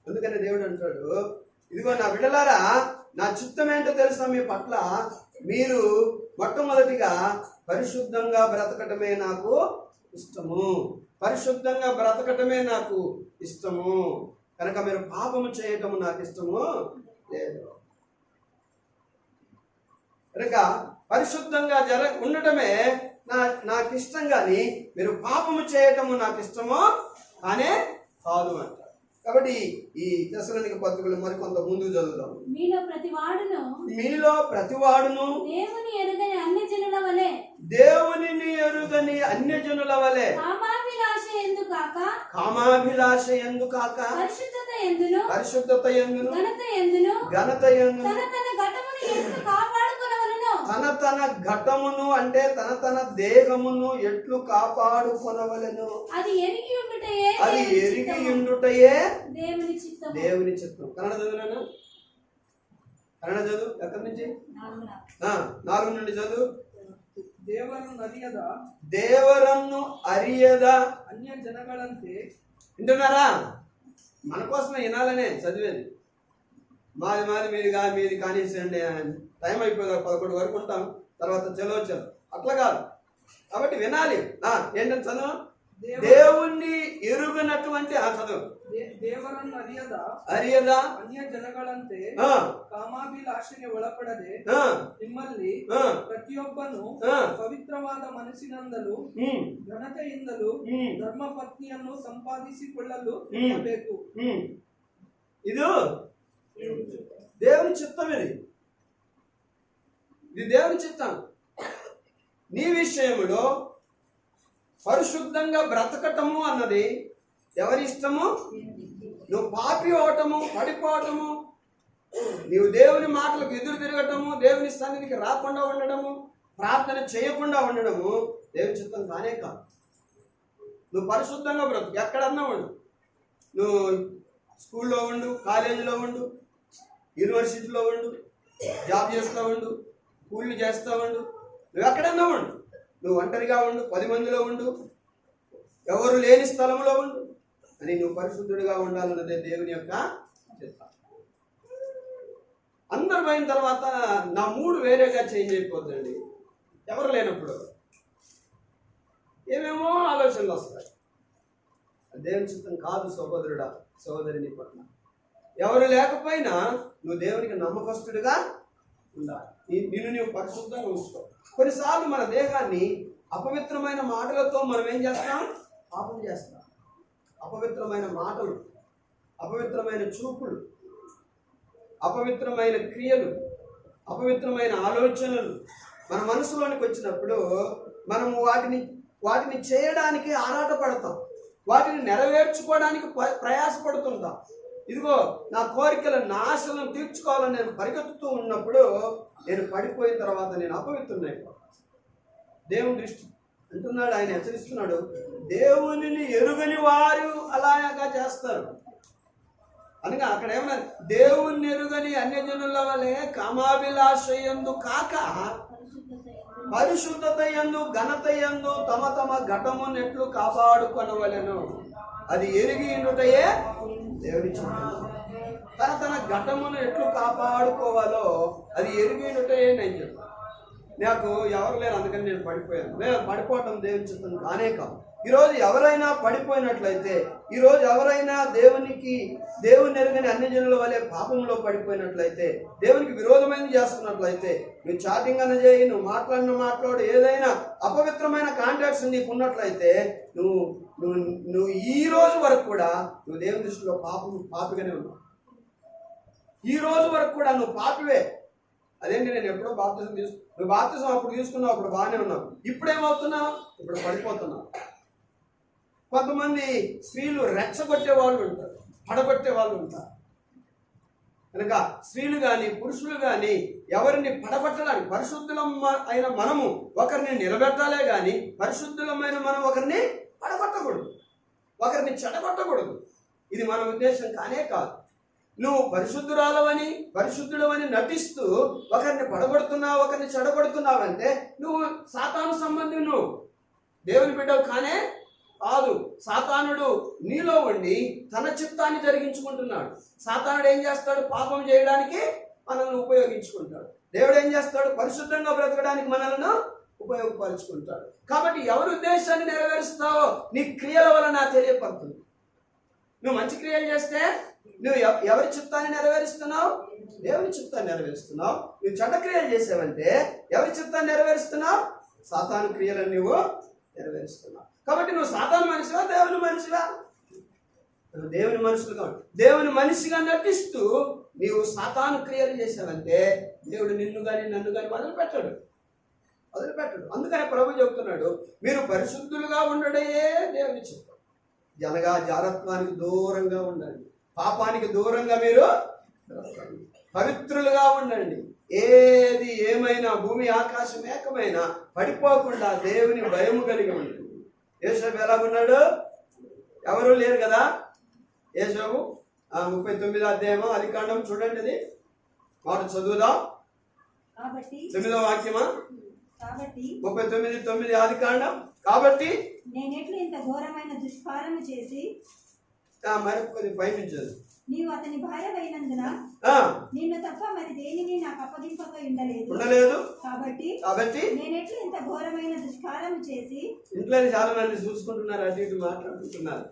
అందుకని దేవుడు అంటాడు, ఇదిగో నా బిడ్డలారా, నా చిత్తం ఏంటో తెలుసా మీ పట్ల? మీరు మొట్టమొదటిగా పరిశుద్ధంగా బ్రతకటమే నాకు ఇష్టము, పరిశుద్ధంగా బ్రతకటమే నాకు ఇష్టము. కనుక మీరు పాపము చేయటము నాకు ఇష్టము లేదు. కనుక పరిశుద్ధంగా ఉండటమే నాకు ఇష్టం, కానీ మీరు పాపము చేయటము నాకు ఇష్టము అనే కాదు అంటారు. కాబట్టి ఈ తెస్సలోనిక పత్రికలో మరి కొంత ముందుకు చదువుదాం. మీలో ప్రతివాడును దేవుని ఎరుగని అన్యజనుల వలె కామాభిలాష ఎందు కాక పరిశుద్ధత ఎందును ఘనత ఎందును తన ఘటమును అంటే తన దేహమును ఎట్లు కాపాడుకొనవలెను. అది ఎరిగి ఉండుటయే దేవుని చిత్తం. కన్నడ చదువునా? కన్నడ చదువు. ఎక్కడి నుంచి? 4 నుండి చదువు. దేవరನ್ನು ಅರಿಯದ అన్య జనಗಳಂತೆ. వింటున్నారా? మన కోసమే వినాలనే చదివేది. మీది కానివ్వండి, టైం అయిపోయింది, 11 వరకు ఉంటాం, తర్వాత చదవచ్చు, అట్లా కాదు. కాబట్టి వినాలి. ఏంటంటే చదువు. దేవుణ్ణి ఎరుగనటువంటి చదువు. ದೇವರನ್ನು ಅರಿಯದ ಅನ್ಯ ಜನಗಳಂತೆ ಕಾಮಾಭಿಲಾಷೆಗೆ ಒಳಪಡದೆ ನಿಮ್ಮಲ್ಲಿ ಪ್ರತಿಯೊಬ್ಬನು ಪವಿತ್ರವಾದ ಮನಸ್ಸಿನಿಂದಲೂ ಘನತೆಯಿಂದಲೂ ಧರ್ಮ ಪತ್ನಿಯನ್ನು ಸಂಪಾದಿಸಿಕೊಳ್ಳಲು ಬೇಕು. ಇದು దేవుని చిత్తం. ఇది దేవుని చిత్తం. నీ విషయములో పరిశుద్ధంగా బ్రతకటము అన్నది ఎవరి ఇష్టము? నువ్వు పాపి అవటము, పడిపోవటము, నీవు దేవుని మాటలకు ఎదురు తిరగటము, దేవుని సన్నిధికి రాకుండా ఉండడము, ప్రార్థన చేయకుండా ఉండడము దేవుని చిత్తం కానే కాదు. నువ్వు పరిశుద్ధంగా బ్రతుకు, ఎక్కడన్నా ఉండు. నువ్వు స్కూల్లో ఉండు, కాలేజీలో ఉండు, యూనివర్సిటీలో ఉండు, జాబ్ చేస్తూ ఉండు, కూలీలు చేస్తూ ఉండు, నువ్వు ఎక్కడన్నా ఉండు, నువ్వు ఒంటరిగా ఉండు, 10 మందిలో ఉండు, ఎవరు లేని స్థలంలో ఉండు, అని నువ్వు పరిశుద్ధుడిగా ఉండాలన్నదే దేవుని యొక్క చిత్తం. అందరు పోయిన తర్వాత నా మూడు వేరేగా చేంజ్ అయిపోతుందండి. ఎవరు లేనప్పుడు ఏమేమో ఆలోచనలు వస్తాయి. దేవుని చిత్తం కాదు సహోదరుడా, సహోదరి. నీ పట్ల ఎవరు లేకపోయినా నువ్వు దేవునికి నమ్మకస్తుడిగా ఉండాలి. నిన్ను నువ్వు పరిశుద్ధంగా ఉంచుకో. కొన్నిసార్లు మన దేహాన్ని అపవిత్రమైన మాటలతో మనం ఏం చేస్తాం? పాపం చేస్తాం. అపవిత్రమైన మాటలు, అపవిత్రమైన చూపులు, అపవిత్రమైన క్రియలు, అపవిత్రమైన ఆలోచనలు మన మనసులోనికి వచ్చినప్పుడు మనము వాటిని చేయడానికి ఆరాటపడతాం, వాటిని నెరవేర్చుకోవడానికి ప్రయాసపడుతుంటాం. ఇదిగో నా కోరికలను, నా ఆశలను తీర్చుకోవాలని నేను పరిగెత్తుతూ ఉన్నప్పుడు నేను పడిపోయిన తర్వాత నేను అపవిత్రునైపోతాను. దేవుని దృష్టి అంటున్నాడు, ఆయన హెచ్చరిస్తున్నాడు, దేవునిని ఎరుగని వారు అలాగా చేస్తారు. అనగా అక్కడ ఏమన్నా దేవుని ఎరుగని అన్యజనుల వలె కామాభిలాషయందు కాక పరిశుద్ధత యందు ఘనత యందు తమ తమ ఘటమునెట్లు కాపాడుకొనవలెను. అది ఎరిగి ఉండుటయే దేవుని చిత్తం. తన ఘటమును ఎట్లు కాపాడుకోవాలో అది ఎరిగి ఉండుటయే నేను చెప్పాను. నాకు ఎవరు లేరు, అందుకని నేను పడిపోయాను. నేను పడిపోవటం దేవుని చిత్తం కానే కాదు. ఈరోజు ఎవరైనా పడిపోయినట్లయితే, ఈరోజు ఎవరైనా దేవుని ఎరుగని అన్ని జనుల వలె పాపంలో పడిపోయినట్లయితే, దేవునికి విరోధమైనది చేస్తున్నట్లయితే, నువ్వు చాటింగ్ అన్న చేయి, నువ్వు మాట్లాడు, ఏదైనా అపవిత్రమైన కాంటాక్ట్స్ నీకు ఉన్నట్లయితే నువ్వు ఈ రోజు వరకు కూడా నువ్వు దేవుని దృష్టిలో పాపిగానే ఉన్నావు. ఈ రోజు వరకు కూడా నువ్వు పాపివే. అదేంటి, నేను ఎప్పుడో బాప్తిజం నువ్వు బాప్తిజం అప్పుడు తీసుకున్నావు, అప్పుడు బాగానే ఉన్నావు. ఇప్పుడు ఏమవుతున్నావు? ఇప్పుడు పడిపోతున్నావు. కొంతమంది స్త్రీలు రెచ్చగొట్టే వాళ్ళు ఉంటారు, పడగొట్టే వాళ్ళు ఉంటారు. కనుక స్త్రీలు కానీ పురుషులు కానీ ఎవరిని పడగొట్టడానికి, పరిశుద్ధులం అయిన మనము ఒకరిని నిలబెట్టాలే కానీ పరిశుద్ధులమైన మనం ఒకరిని పడగొట్టకూడదు, ఒకరిని చెడగొట్టకూడదు. ఇది మన ఉద్దేశం కానే కాదు. నువ్వు పరిశుద్ధుడవని నటిస్తూ ఒకరిని పడగొడుతున్నావు, ఒకరిని చెడగొడుతున్నావంటే నువ్వు సాతాను సంబంధి, నువ్వు దేవుని బిడ్డవు కానే కాదు. సాతానుడు నీలో ఉండి తన చిత్తాన్ని జరిగించుకుంటున్నాడు. సాతానుడు ఏం చేస్తాడు? పాపం చేయడానికి మనల్ని ఉపయోగించుకుంటాడు. దేవుడు ఏం చేస్తాడు? పరిశుద్ధంగా బ్రతకడానికి మనల్ని ఉపయోగపరుచుకుంటాడు. కాబట్టి ఎవరి ఉద్దేశాన్ని నెరవేరుస్తావో నీ క్రియల వలన తెలియపడుతుంది. నువ్వు మంచి క్రియలు చేస్తే నువ్వు ఎవరి చిత్తాన్ని నెరవేరుస్తున్నావు? దేవుని చిత్తాన్ని నెరవేరుస్తున్నావు. నువ్వు చెడ్డ క్రియలు చేసావంటే ఎవరి చిత్తాన్ని నెరవేరుస్తున్నావు? సాతాను క్రియలను నువ్వు నెరవేరుస్తున్నావు. కాబట్టి నువ్వు సాతాను మనిషివా, దేవుని మనిషివా? దేవుని మనిషిగా నటిస్తూ నీవు సాతాను క్రియలు చేసావంటే దేవుడు నిన్ను కానీ నన్ను కానీ వదిలిపెట్టాడు. అందుకని ప్రభు చెబుతున్నాడు, మీరు పరిశుద్ధులుగా ఉండడే దేవుని చిత్తం. జనగా జారత్వానికి దూరంగా ఉండండి, పాపానికి దూరంగా మీరు పవిత్రులుగా ఉండండి. ఏది ఏమైనా భూమి ఆకాశం ఏకమైనా పడిపోకుండా దేవుని భయము కలిగి ఉండండి. యేసోబు ఎలాగున్నాడు? ఎవరు లేరు కదా. యేసోబు 39వ అధ్యాయము ఆదికాండం చూడండి, అది మాట చదువుదాం. 9వ వాక్యమా? 39:9 ఆదికాండం. కాబట్టి నేనెట్లు ఇంత ఘోరమైన దుష్కార్యము చేసి మరి కొద్ది పైనుంచదు, నీవు అతని భార్యవైనందున నిన్ను తప్ప మరి దేనిని నాకు అప్పగింపక ఉండలేదు. కాబట్టి నేనెట్లు ఇంత ఘోరమైన దుష్కార్యము చేసి, ఇంట్లో చాలా మంది చూసుకుంటున్నారు, అటు ఇటు మాట్లాడుకుంటున్నారు.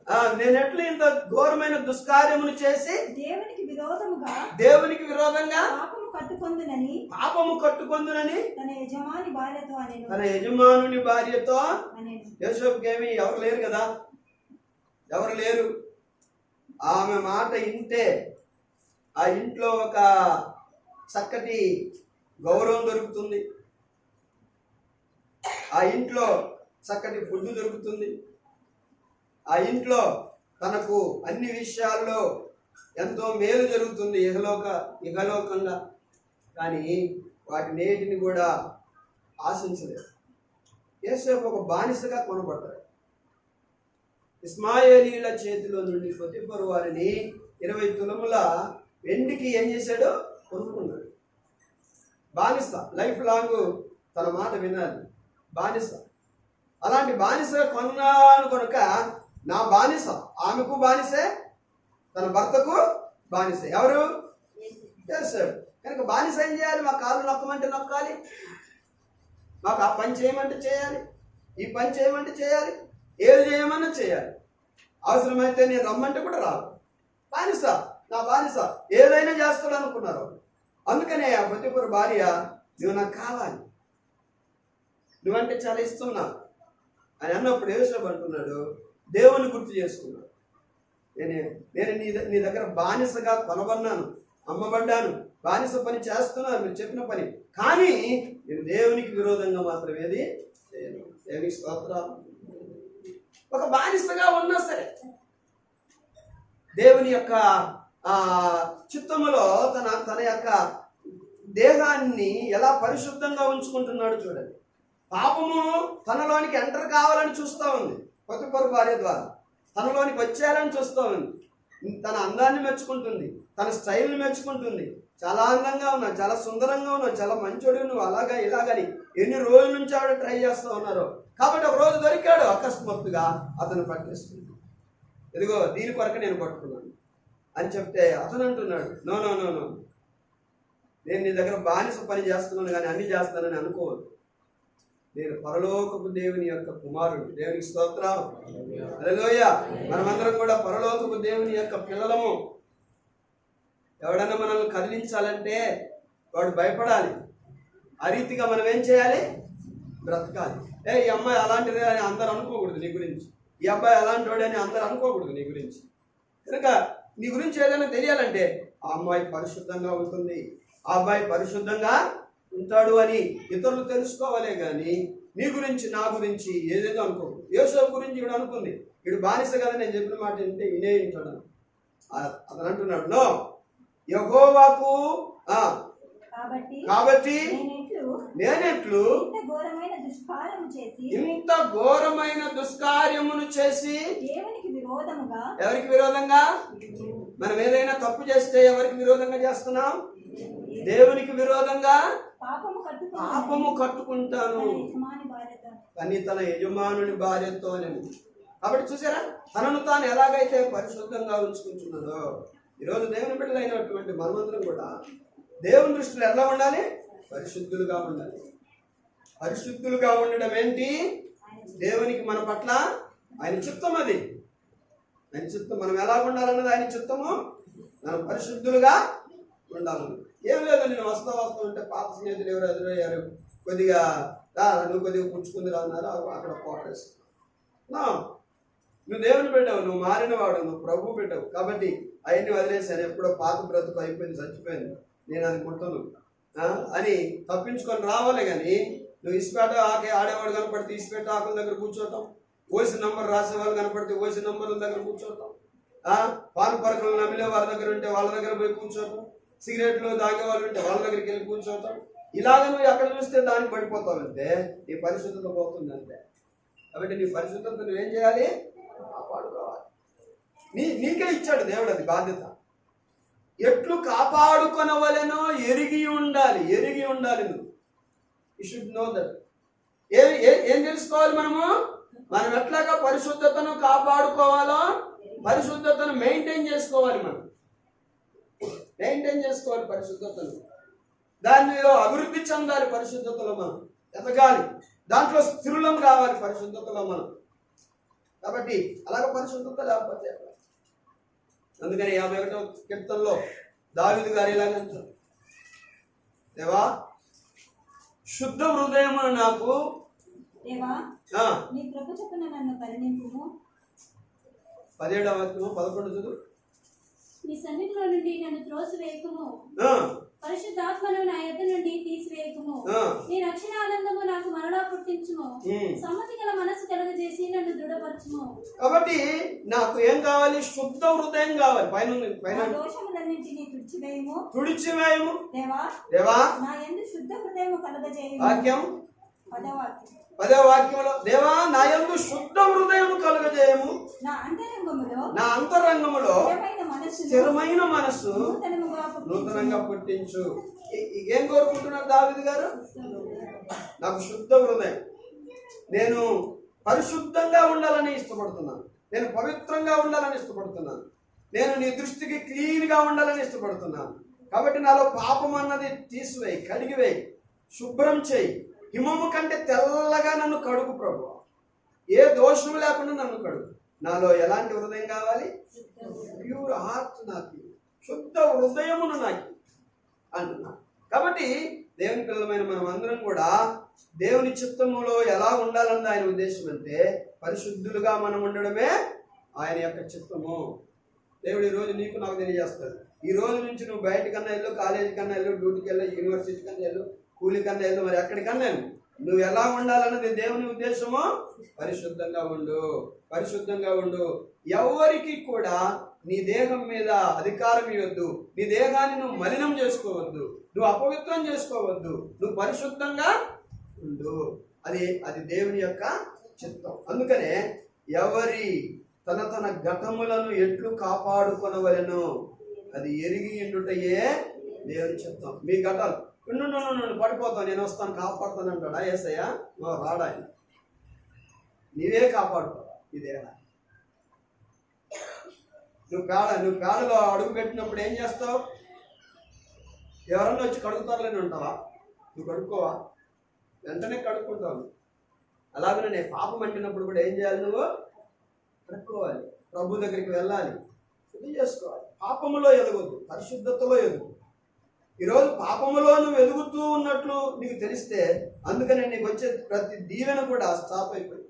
నేనెట్లు ఇంత ఘోరమైన దుష్కార్యమును చేసి దేవునికి విరోధంగా పాపము కట్టుకొందునని తన యజమాని భార్యతో అనేను. తన యజమానుని భార్యతో యోసేపుకేమీ ఎవరు లేరు కదా, ఎవరు లేరు. ఆమె మాట ఇంటే ఆ ఇంట్లో ఒక చక్కటి గౌరవం దొరుకుతుంది, ఆ ఇంట్లో చక్కటి ఫుడ్ దొరుకుతుంది, ఆ ఇంట్లో తనకు అన్ని విషయాల్లో ఎంతో మేలు జరుగుతుంది ఇహలోకంగా. కానీ వాటినేటిని కూడా ఆశించలేదు. యోసేపు ఒక బానిసగా కొనబడ్డాడు. ఇస్మాయేలీల చేతిలో నుండి పొతిఫరు వారిని 20 తులముల వెండికి ఏం చేశాడు? కొనుక్కున్నాడు. బానిస, లైఫ్ లాంగ్ తన మాట వినాలి. బానిస, అలాంటి బానిస కొన్నాను కనుక నా బానిస, ఆమెకు బానిసే, తన భర్తకు బానిసే. ఎవరు? చేశాడు. కనుక బానిస ఏం చేయాలి? మా కాళ్ళు నొక్కమంటే నొక్కాలి, మాకు ఆ పని చేయమంటే చేయాలి, ఈ పని చేయమంటే చేయాలి, ఏది చేయమన్నా చేయాలి. అవసరమైతే నేను రమ్మంటే కూడా రాదు. బానిస, నా బానిస, ఏదైనా చేస్తాడు అనుకున్నారు. అందుకనే ఆ పొతిఫరు భార్య, నువ్వు నాకు కావాలి, నువ్వంటే చాలా ఇష్టం నాకు అని అన్నప్పుడు యోసేపు అంటున్నాడు, దేవుని గుర్తు చేసుకున్నాడు. నేను నీ దగ్గర బానిసగా కొనబడినాను, అమ్మబడ్డాను, బానిస పని చేస్తున్నాను, మీరు చెప్పిన పని, కానీ నేను దేవునికి విరోధంగా మాత్రం ఏది చేయను. దేవునికి స్తోత్రాలు. ఒక బానిసగా ఉన్నా సరే దేవుని యొక్క చిత్తములో తన యొక్క దేహాన్ని ఎలా పరిశుద్ధంగా ఉంచుకుంటున్నాడు చూడండి. పాపము తనలోనికి ఎంటర్ కావాలని చూస్తూ ఉంది పొతిఫరు భార్య ద్వారా, తనలోనికి వచ్చేయాలని చూస్తూ ఉంది. తన అందాన్ని మెచ్చుకుంటుంది, తన స్టైల్ని మెచ్చుకుంటుంది. చాలా అందంగా ఉన్నావు, చాలా సుందరంగా ఉన్నావు, చాలా మంచోడు నువ్వు, అలాగా ఇలాగని ఎన్ని రోజుల నుంచి ఆవిడ ట్రై చేస్తూ ఉన్నారు. కాబట్టి ఒక రోజు దొరికాడు, అకస్మాత్తుగా అతను పట్టేస్తుంది. ఇదిగో దీని కొరకు నేను పట్టుకున్నాను అని చెప్తే అతను అంటున్నాడు, నో నో నో నో, నేను నీ దగ్గర బానిస పని చేస్తున్నాను కానీ అన్ని చేస్తానని అనుకోవద్దు. నేను పరలోకపు దేవుని యొక్క కుమారుడు. దేవునికి స్తోత్రం. హల్లెలూయా. మనమందరం కూడా పరలోకపు దేవుని యొక్క పిల్లలము. ఎవడన్నా మనల్ని కదిలించాలంటే వాడు భయపడాలి. ఆ రీతిగా మనం ఏం చేయాలి? బ్రతకాలి. ఈ అమ్మాయి అలాంటిదే అని అందరు అనుకోకూడదు నీ గురించి, ఈ అబ్బాయి అలాంటి వాడే అని అందరు అనుకోకూడదు నీ గురించి. కనుక నీ గురించి ఏదైనా తెలియాలంటే ఆ అమ్మాయి పరిశుద్ధంగా ఉంటుంది, ఆ అబ్బాయి పరిశుద్ధంగా ఉంటాడు అని ఇతరులు తెలుసుకోవాలే కానీ నీ గురించి నా గురించి ఏదేదో అనుకోకూడదు. యోసేపు గురించి వీడు అనుకుంది, వీడు బానిస కదా, నేను చెప్పిన మాట వింటే వినే వింటాడు. అతను అంటున్నాడు, నో, యెహోవాకు కాబట్టి నేనెట్లు ఇంత ఘోరమైన దుష్కార్యమును చేసి ఎవరికి విరోధంగా? మనం ఏదైనా తప్పు చేస్తే ఎవరికి విరోధంగా చేస్తున్నాం? దేవునికి విరోధంగా పాపము కట్టుకుంటాను కానీ తన యజమానుని భార్యతో. కాబట్టి చూసారా, తనను తాను ఎలాగైతే పరిశుద్ధంగా ఉంచుకుంటున్నాడో, ఈరోజు దేవుని బిడ్డలైనటువంటి మనమందరం కూడా దేవుని దృష్టిలో ఎలా ఉండాలి? పరిశుద్ధులుగా ఉండాలి. పరిశుద్ధులుగా ఉండడం ఏంటి? దేవునికి మన పట్ల ఆయన చిత్తం, అది ఆయన చిత్తం. మనం ఎలా ఉండాలన్నది ఆయన చిత్తము. మనం పరిశుద్ధులుగా ఉండాలి. ఏం లేదు, నేను వస్తా ఉంటే పాత స్నేహితులు ఎవరు ఎదురయ్యారు, కొద్దిగా నువ్వు కొద్దిగా పుచ్చుకుందిరా అన్నారు, అక్కడ కోటేస్తున్నావు. నువ్వు దేవుని పెట్టావు, నువ్వు మారినవాడు, నువ్వు ప్రభు పెట్టావు. కాబట్టి అవన్నీ వదిలేసాను, ఎప్పుడో పాత బ్రతుకు అయిపోయింది, చచ్చిపోయింది, నేను అది ముట్టను అని తప్పించుకొని రావాలి. కానీ నువ్వు ఇసుపేట ఆడేవాడు కనపడితే ఇసుపేట ఆకుల దగ్గర కూర్చోవటం, ఓసి నంబర్ రాసేవాళ్ళు కనపడితే ఓసి నంబర్ల దగ్గర కూర్చోవటం, పాలు పరకలు నమిలే వాళ్ళ దగ్గర ఉంటే వాళ్ళ దగ్గర పోయి కూర్చోవటం, సిగరెట్లు తాగే వాళ్ళు ఉంటే వాళ్ళ దగ్గరికి వెళ్ళి కూర్చోవటం. ఇలాగ నువ్వు ఎక్కడ చూస్తే దానికి పడిపోతావంటే నీ పరిశుద్ధత పోతుంది అంతే. కాబట్టి నీ పరిశుద్ధత నువ్వేం చేయాలి? కాపాడుకోవాలి. నీకే ఇచ్చాడు దేవుడు అది బాధ్యత. ఎట్లు కాపాడుకొనవలెనో ఎరిగి ఉండాలి నువ్వు. You should know that. ఏం తెలుసుకోవాలి మనం ఎట్లాగా పరిశుద్ధతను కాపాడుకోవాలో, పరిశుద్ధతను మెయింటైన్ చేసుకోవాలి. మనం మెయింటైన్ చేసుకోవాలి పరిశుద్ధతను, దానిలో అభివృద్ధి చెందాలి, పరిశుద్ధతలో మనం ఎదగాలి, దాంట్లో స్థిరులం కావాలి పరిశుద్ధతలో మనం. కాబట్టి అలాగ పరిశుద్ధత లేకపోతే అందుకని 51వ కీర్తనలో దావీదు గారు ఇలాగ అంటారు, దేవా శుద్ధ హృదయమును నాకు 17వ వాక్యము 11 చదువు. నీ సన్నిధిలో నుండి నన్ను త్రోసివేయకుము, పరిశుద్ధాత్మను నా యొద్ద నుండి తీసివేయకుము. నీ రక్షణ ఆనందము నాకు మరలా పుట్టించుము, సమ్మతి గల మనసు కలుగజేసి నన్ను దృఢపరచుము. కాబట్టి నాకు ఏం కావాలి? శుద్ధ హృదయం కావాలి. పైన దోషములన్నింటినీ తుడిచివేయము దేవా నా యందు శుద్ధ హృదయము కలుగజేయుము. వాక్యం 10వ వాక్యంలో, దేవా నా యందు శుద్ధ హృదయము కలుగజేయము, నా అంతరంగములో స్థిరమైన మనస్సు నూతనంగా పుట్టించు. ఏం కోరుకుంటున్నారు దావీదు గారు? నాకు శుద్ధ హృదయం, నేను పరిశుద్ధంగా ఉండాలని ఇష్టపడుతున్నాను, నేను పవిత్రంగా ఉండాలని ఇష్టపడుతున్నాను, నేను నీ దృష్టికి క్లీన్గా ఉండాలని ఇష్టపడుతున్నాను. కాబట్టి నాలో పాపం అన్నది తీసివేయి, కడిగివేయి, శుభ్రం చేయి, హిమము కంటే తెల్లగా నన్ను కడుగు ప్రభు, ఏ దోషం లేకుండా నన్ను కడుగు. నాలో ఎలాంటి హృదయం కావాలి? ప్యూర్ హార్ట్ నాకు, శుద్ధ హృదయమును నాకు అంటున్నా. కాబట్టి దేవుని పిల్లలమైన మనం అందరం కూడా దేవుని చిత్తములో ఎలా ఉండాలన్న ఆయన ఉద్దేశం అంటే పరిశుద్ధులుగా మనం ఉండడమే ఆయన యొక్క చిత్తము. దేవుడు ఈరోజు నీకు నాకు తెలియజేస్తాడు. ఈ రోజు నుంచి నువ్వు బయటకన్నా వెళ్ళు, కాలేజీ కన్నా వెళ్ళు, డ్యూటీకి వెళ్ళు, యూనివర్సిటీ కన్నా వెళ్ళు, కూలి కన్నా వెళ్ళు, మరి ఎక్కడికన్నా వెళ్ళు, నువ్వు ఎలా ఉండాలన్నది దేవుని ఉద్దేశము. పరిశుద్ధంగా ఉండు, పరిశుద్ధంగా ఉండు. ఎవరికి కూడా నీ దేహం మీద అధికారం ఇవ్వద్దు, నీ దేహాన్ని నువ్వు మలినం చేసుకోవద్దు, నువ్వు అపవిత్రం చేసుకోవద్దు, నువ్వు పరిశుద్ధంగా ఉండు. అది దేవుని యొక్క చిత్తం. అందుకనే ఎవరి తన తన ఘటములను ఎట్లు కాపాడుకొనవలెను అది ఎరిగి ఉండుటయే దేవుని చిత్తం. మీ ఘటాలు ఉండు పడిపోతావు, నేను వస్తాను కాపాడుతాను అంటాడా యేసయ్య? రాడా ఆయన, నీవే కాపాడుతావు ఈ దేహాన్ని. నువ్వు పేడలో అడుగు పెట్టినప్పుడు ఏం చేస్తావు? ఎవరన్నా వచ్చి కడుగుతారులేని ఉంటావా? నువ్వు కడుక్కోవా? వెంటనే కడుక్కుంటావు. అలాగనే నేను పాపం అంటున్నప్పుడు కూడా ఏం చేయాలి? నువ్వు కడుక్కోవాలి, ప్రభు దగ్గరికి వెళ్ళాలి, శుద్ధి చేసుకోవాలి. పాపములో ఎదగొద్దు, పరిశుద్ధతలో ఎదుగు. ఈరోజు పాపములో నువ్వు ఎదుగుతూ ఉన్నట్లు నీకు తెలిస్తే, అందుకనే నీకు వచ్చే ప్రతి దీవెన కూడా స్టాప్ అయిపోయింది.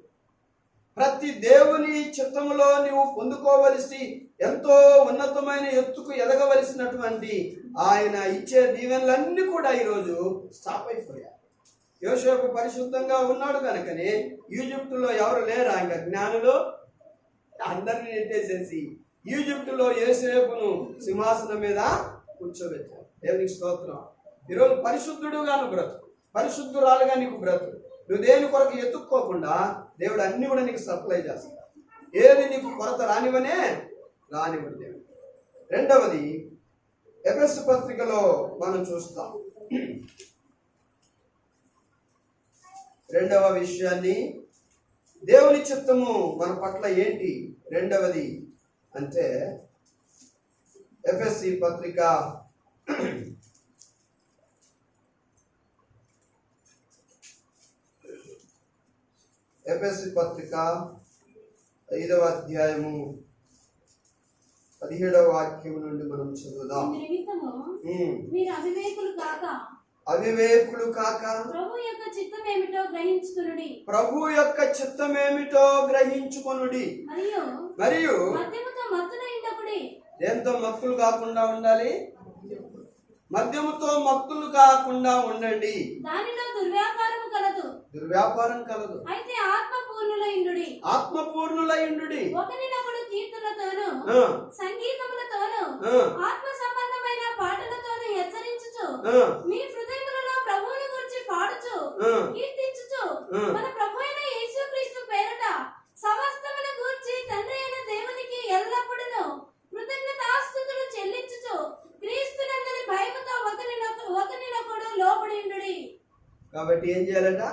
ప్రతి దేవుని చిత్తములో నువ్వు పొందుకోవలసి ఎంతో ఉన్నతమైన ఎత్తుకు ఎదగవలసినటువంటి ఆయన ఇచ్చే దీవెనలన్నీ కూడా ఈరోజు స్టాప్ అయిపోయాయి. యోసేపు పరిశుద్ధంగా ఉన్నాడు కనుకనే ఈజిప్టులో ఎవరు లేరా ఇంకా జ్ఞానులు? అందరినీ నెట్టేసేసి ఈజిప్టులో యోసేపును సింహాసనం మీద కూర్చోబెట్టారు. దేవునికి స్తోత్రం. ఈరోజు పరిశుద్ధుడుగా నువ్వు బ్రతుకు, పరిశుద్ధురాలుగా నీకు బ్రతుకు. నువ్వు దేని కొరకు ఎత్తుక్కోకుండా దేవుడు అన్ని కూడా నీకు సప్లై చేస్తాడు. ఏది నీకు కొరత రానివడు దేవుడు. రెండవది ఎఫెసు పత్రికలో మనం చూస్తాం. రెండవ విషయాన్ని, దేవుని చిత్తము మన పట్ల ఏంటి రెండవది అంటే, ఎఫెసీ పత్రిక ఎఫెసీ పత్రిక 5వ అధ్యాయము 17వ వాక్యం నుండి మనం చదువుదాం. అవివేకులు కాక ప్రభు యొక్క చిత్తమేమిటో గ్రహించుకొనుడి. మరియు దేంతో మత్తులు కాకుండా ఉండాలి? మద్యముతో మత్తులు కాకుండా ఉండండి. దానిలో దుర్వ్యాపారం కలదు. అయితే ఆత్మపూర్ణులైండుడి. ఒకరినొకడు కీర్తనలతోను సంగీతములతోను ఆత్మ సంబంధమైన పాటలతోను హెచ్చరించుచు మీ హృదయములలో ప్రభువుని గురించి పాడుచు కీర్తించుచు మన ప్రభువైన యేసుక్రీస్తు పేరట సమస్తమును గూర్చి తండ్రి అయిన దేవునికి ఎల్లప్పుడూ కృతజ్ఞతాస్తుతులు చెల్లించుచు క్రీస్తునందరి భయముతో ఒకరినొకడు లోబడిండుడి. కాబట్టి ఏం చేయాలట?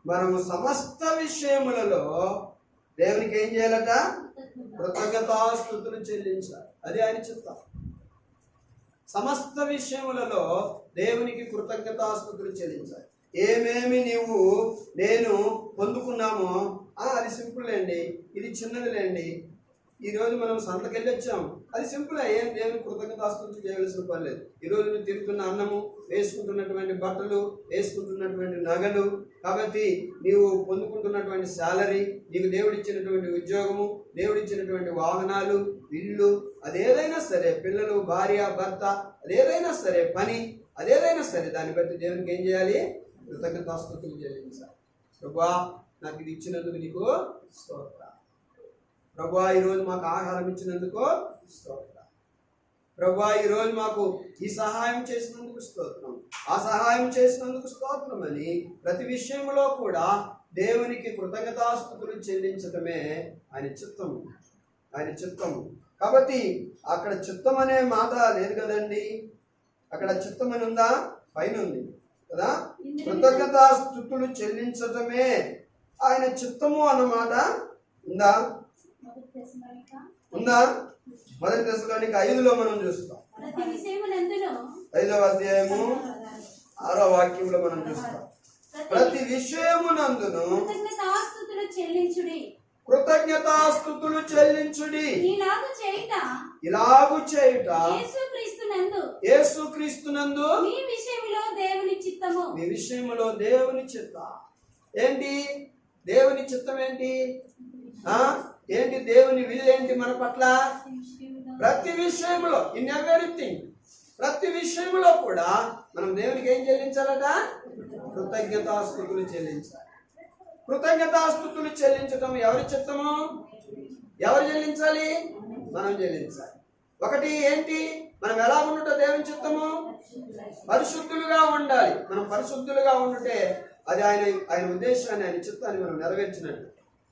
మనము సమస్త విషయములలో దేవునికి ఏం చేయాలట? కృతజ్ఞతాస్తుతులు చెల్లించాలి. అది ఆయన చిత్తం. సమస్త విషయములలో దేవునికి కృతజ్ఞతాస్తుతులు చెల్లించాలి. ఏమేమి నేను పొందుకున్నామో అది సింపుల్ అండి, ఇది చిన్నది లేండి. ఈరోజు మనం సంతకెళ్ళి వచ్చాం, అది సింపుల్. ఏం దేవుని కృతజ్ఞతాస్తుతులు చేయవలసిన పని లేదు. ఈరోజు నువ్వు తిరుగుతున్న అన్నము, వేసుకుంటున్నటువంటి బట్టలు, వేసుకుంటున్నటువంటి నగలు, కాబట్టి నీవు పొందుకుంటున్నటువంటి శాలరీ, నీకు దేవుడిచ్చినటువంటి ఉద్యోగము, దేవుడిచ్చినటువంటి వాహనాలు, ఇల్లు, అదేదైనా సరే, పిల్లలు, భార్య, భర్త, అదేదైనా సరే, పని, అదేదైనా సరే, దాన్ని బట్టి దేవునికి ఏం చేయాలి? కృతజ్ఞతాస్తుతులు చెల్లించాలి. ప్రభువా నాకు ఇది ఇచ్చినందుకు నీకు స్తోత్రం. ప్రభువా ఈరోజు మాకు ఆహారం ఇచ్చినందుకు స్తోత్రం. ప్రభువా ఈరోజు మాకు ఈ సహాయం చేసినందుకు స్తోత్రం, ఆ సహాయం చేసినందుకు స్తోత్రం అని ప్రతి విషయంలో కూడా దేవునికి కృతజ్ఞతాస్తుతులు చెల్లించటమే ఆయన చిత్తము, ఆయన చిత్తము. కాబట్టి అక్కడ చిత్తం అనే మాట లేదు కదండి, అక్కడ చిత్తం అని ఉందా? పైన ఉంది కదా. కృతజ్ఞతాస్తుతులు చెల్లించటమే ఆయన చిత్తము అన్నమాట ఉందా? ఉందా? 1 తెస్సలోనిక 5లో మనం చూస్తాం. 5వ అధ్యాయము 6వ వాక్యంలో మనం చూస్తాం. ప్రతి విషయమునందును కృతజ్ఞతాస్తుతులు చెల్లించుడి, ఇలాగు చేయుట యేసుక్రీస్తునందు మీ విషయములో దేవుని చిత్తము. మీ విషయములో దేవుని చిత్తం ఏంటి? దేవుని చిత్తం ఏంటి? ఏంటి దేవుని విల్ ఏంటి మన పట్ల? ప్రతి విషయంలో, ఇన్ ఎవ్రీథింగ్, ప్రతి విషయంలో కూడా మనం దేవునికి ఏం చెల్లించాలట? కృతజ్ఞతాస్తుతులు చెల్లించాలి. కృతజ్ఞతాస్తుతులు చెల్లించటం ఎవరి చిత్తము? ఎవరు చెల్లించాలి? మనం చెల్లించాలి. ఒకటి ఏంటి? మనం ఎలా ఉండటం దేవుని చిత్తము? పరిశుద్ధులుగా ఉండాలి. మనం పరిశుద్ధులుగా ఉంటే అది ఆయన ఉద్దేశాన్ని, ఆయన చిత్తాన్ని మనం నెరవేర్చినట్టు.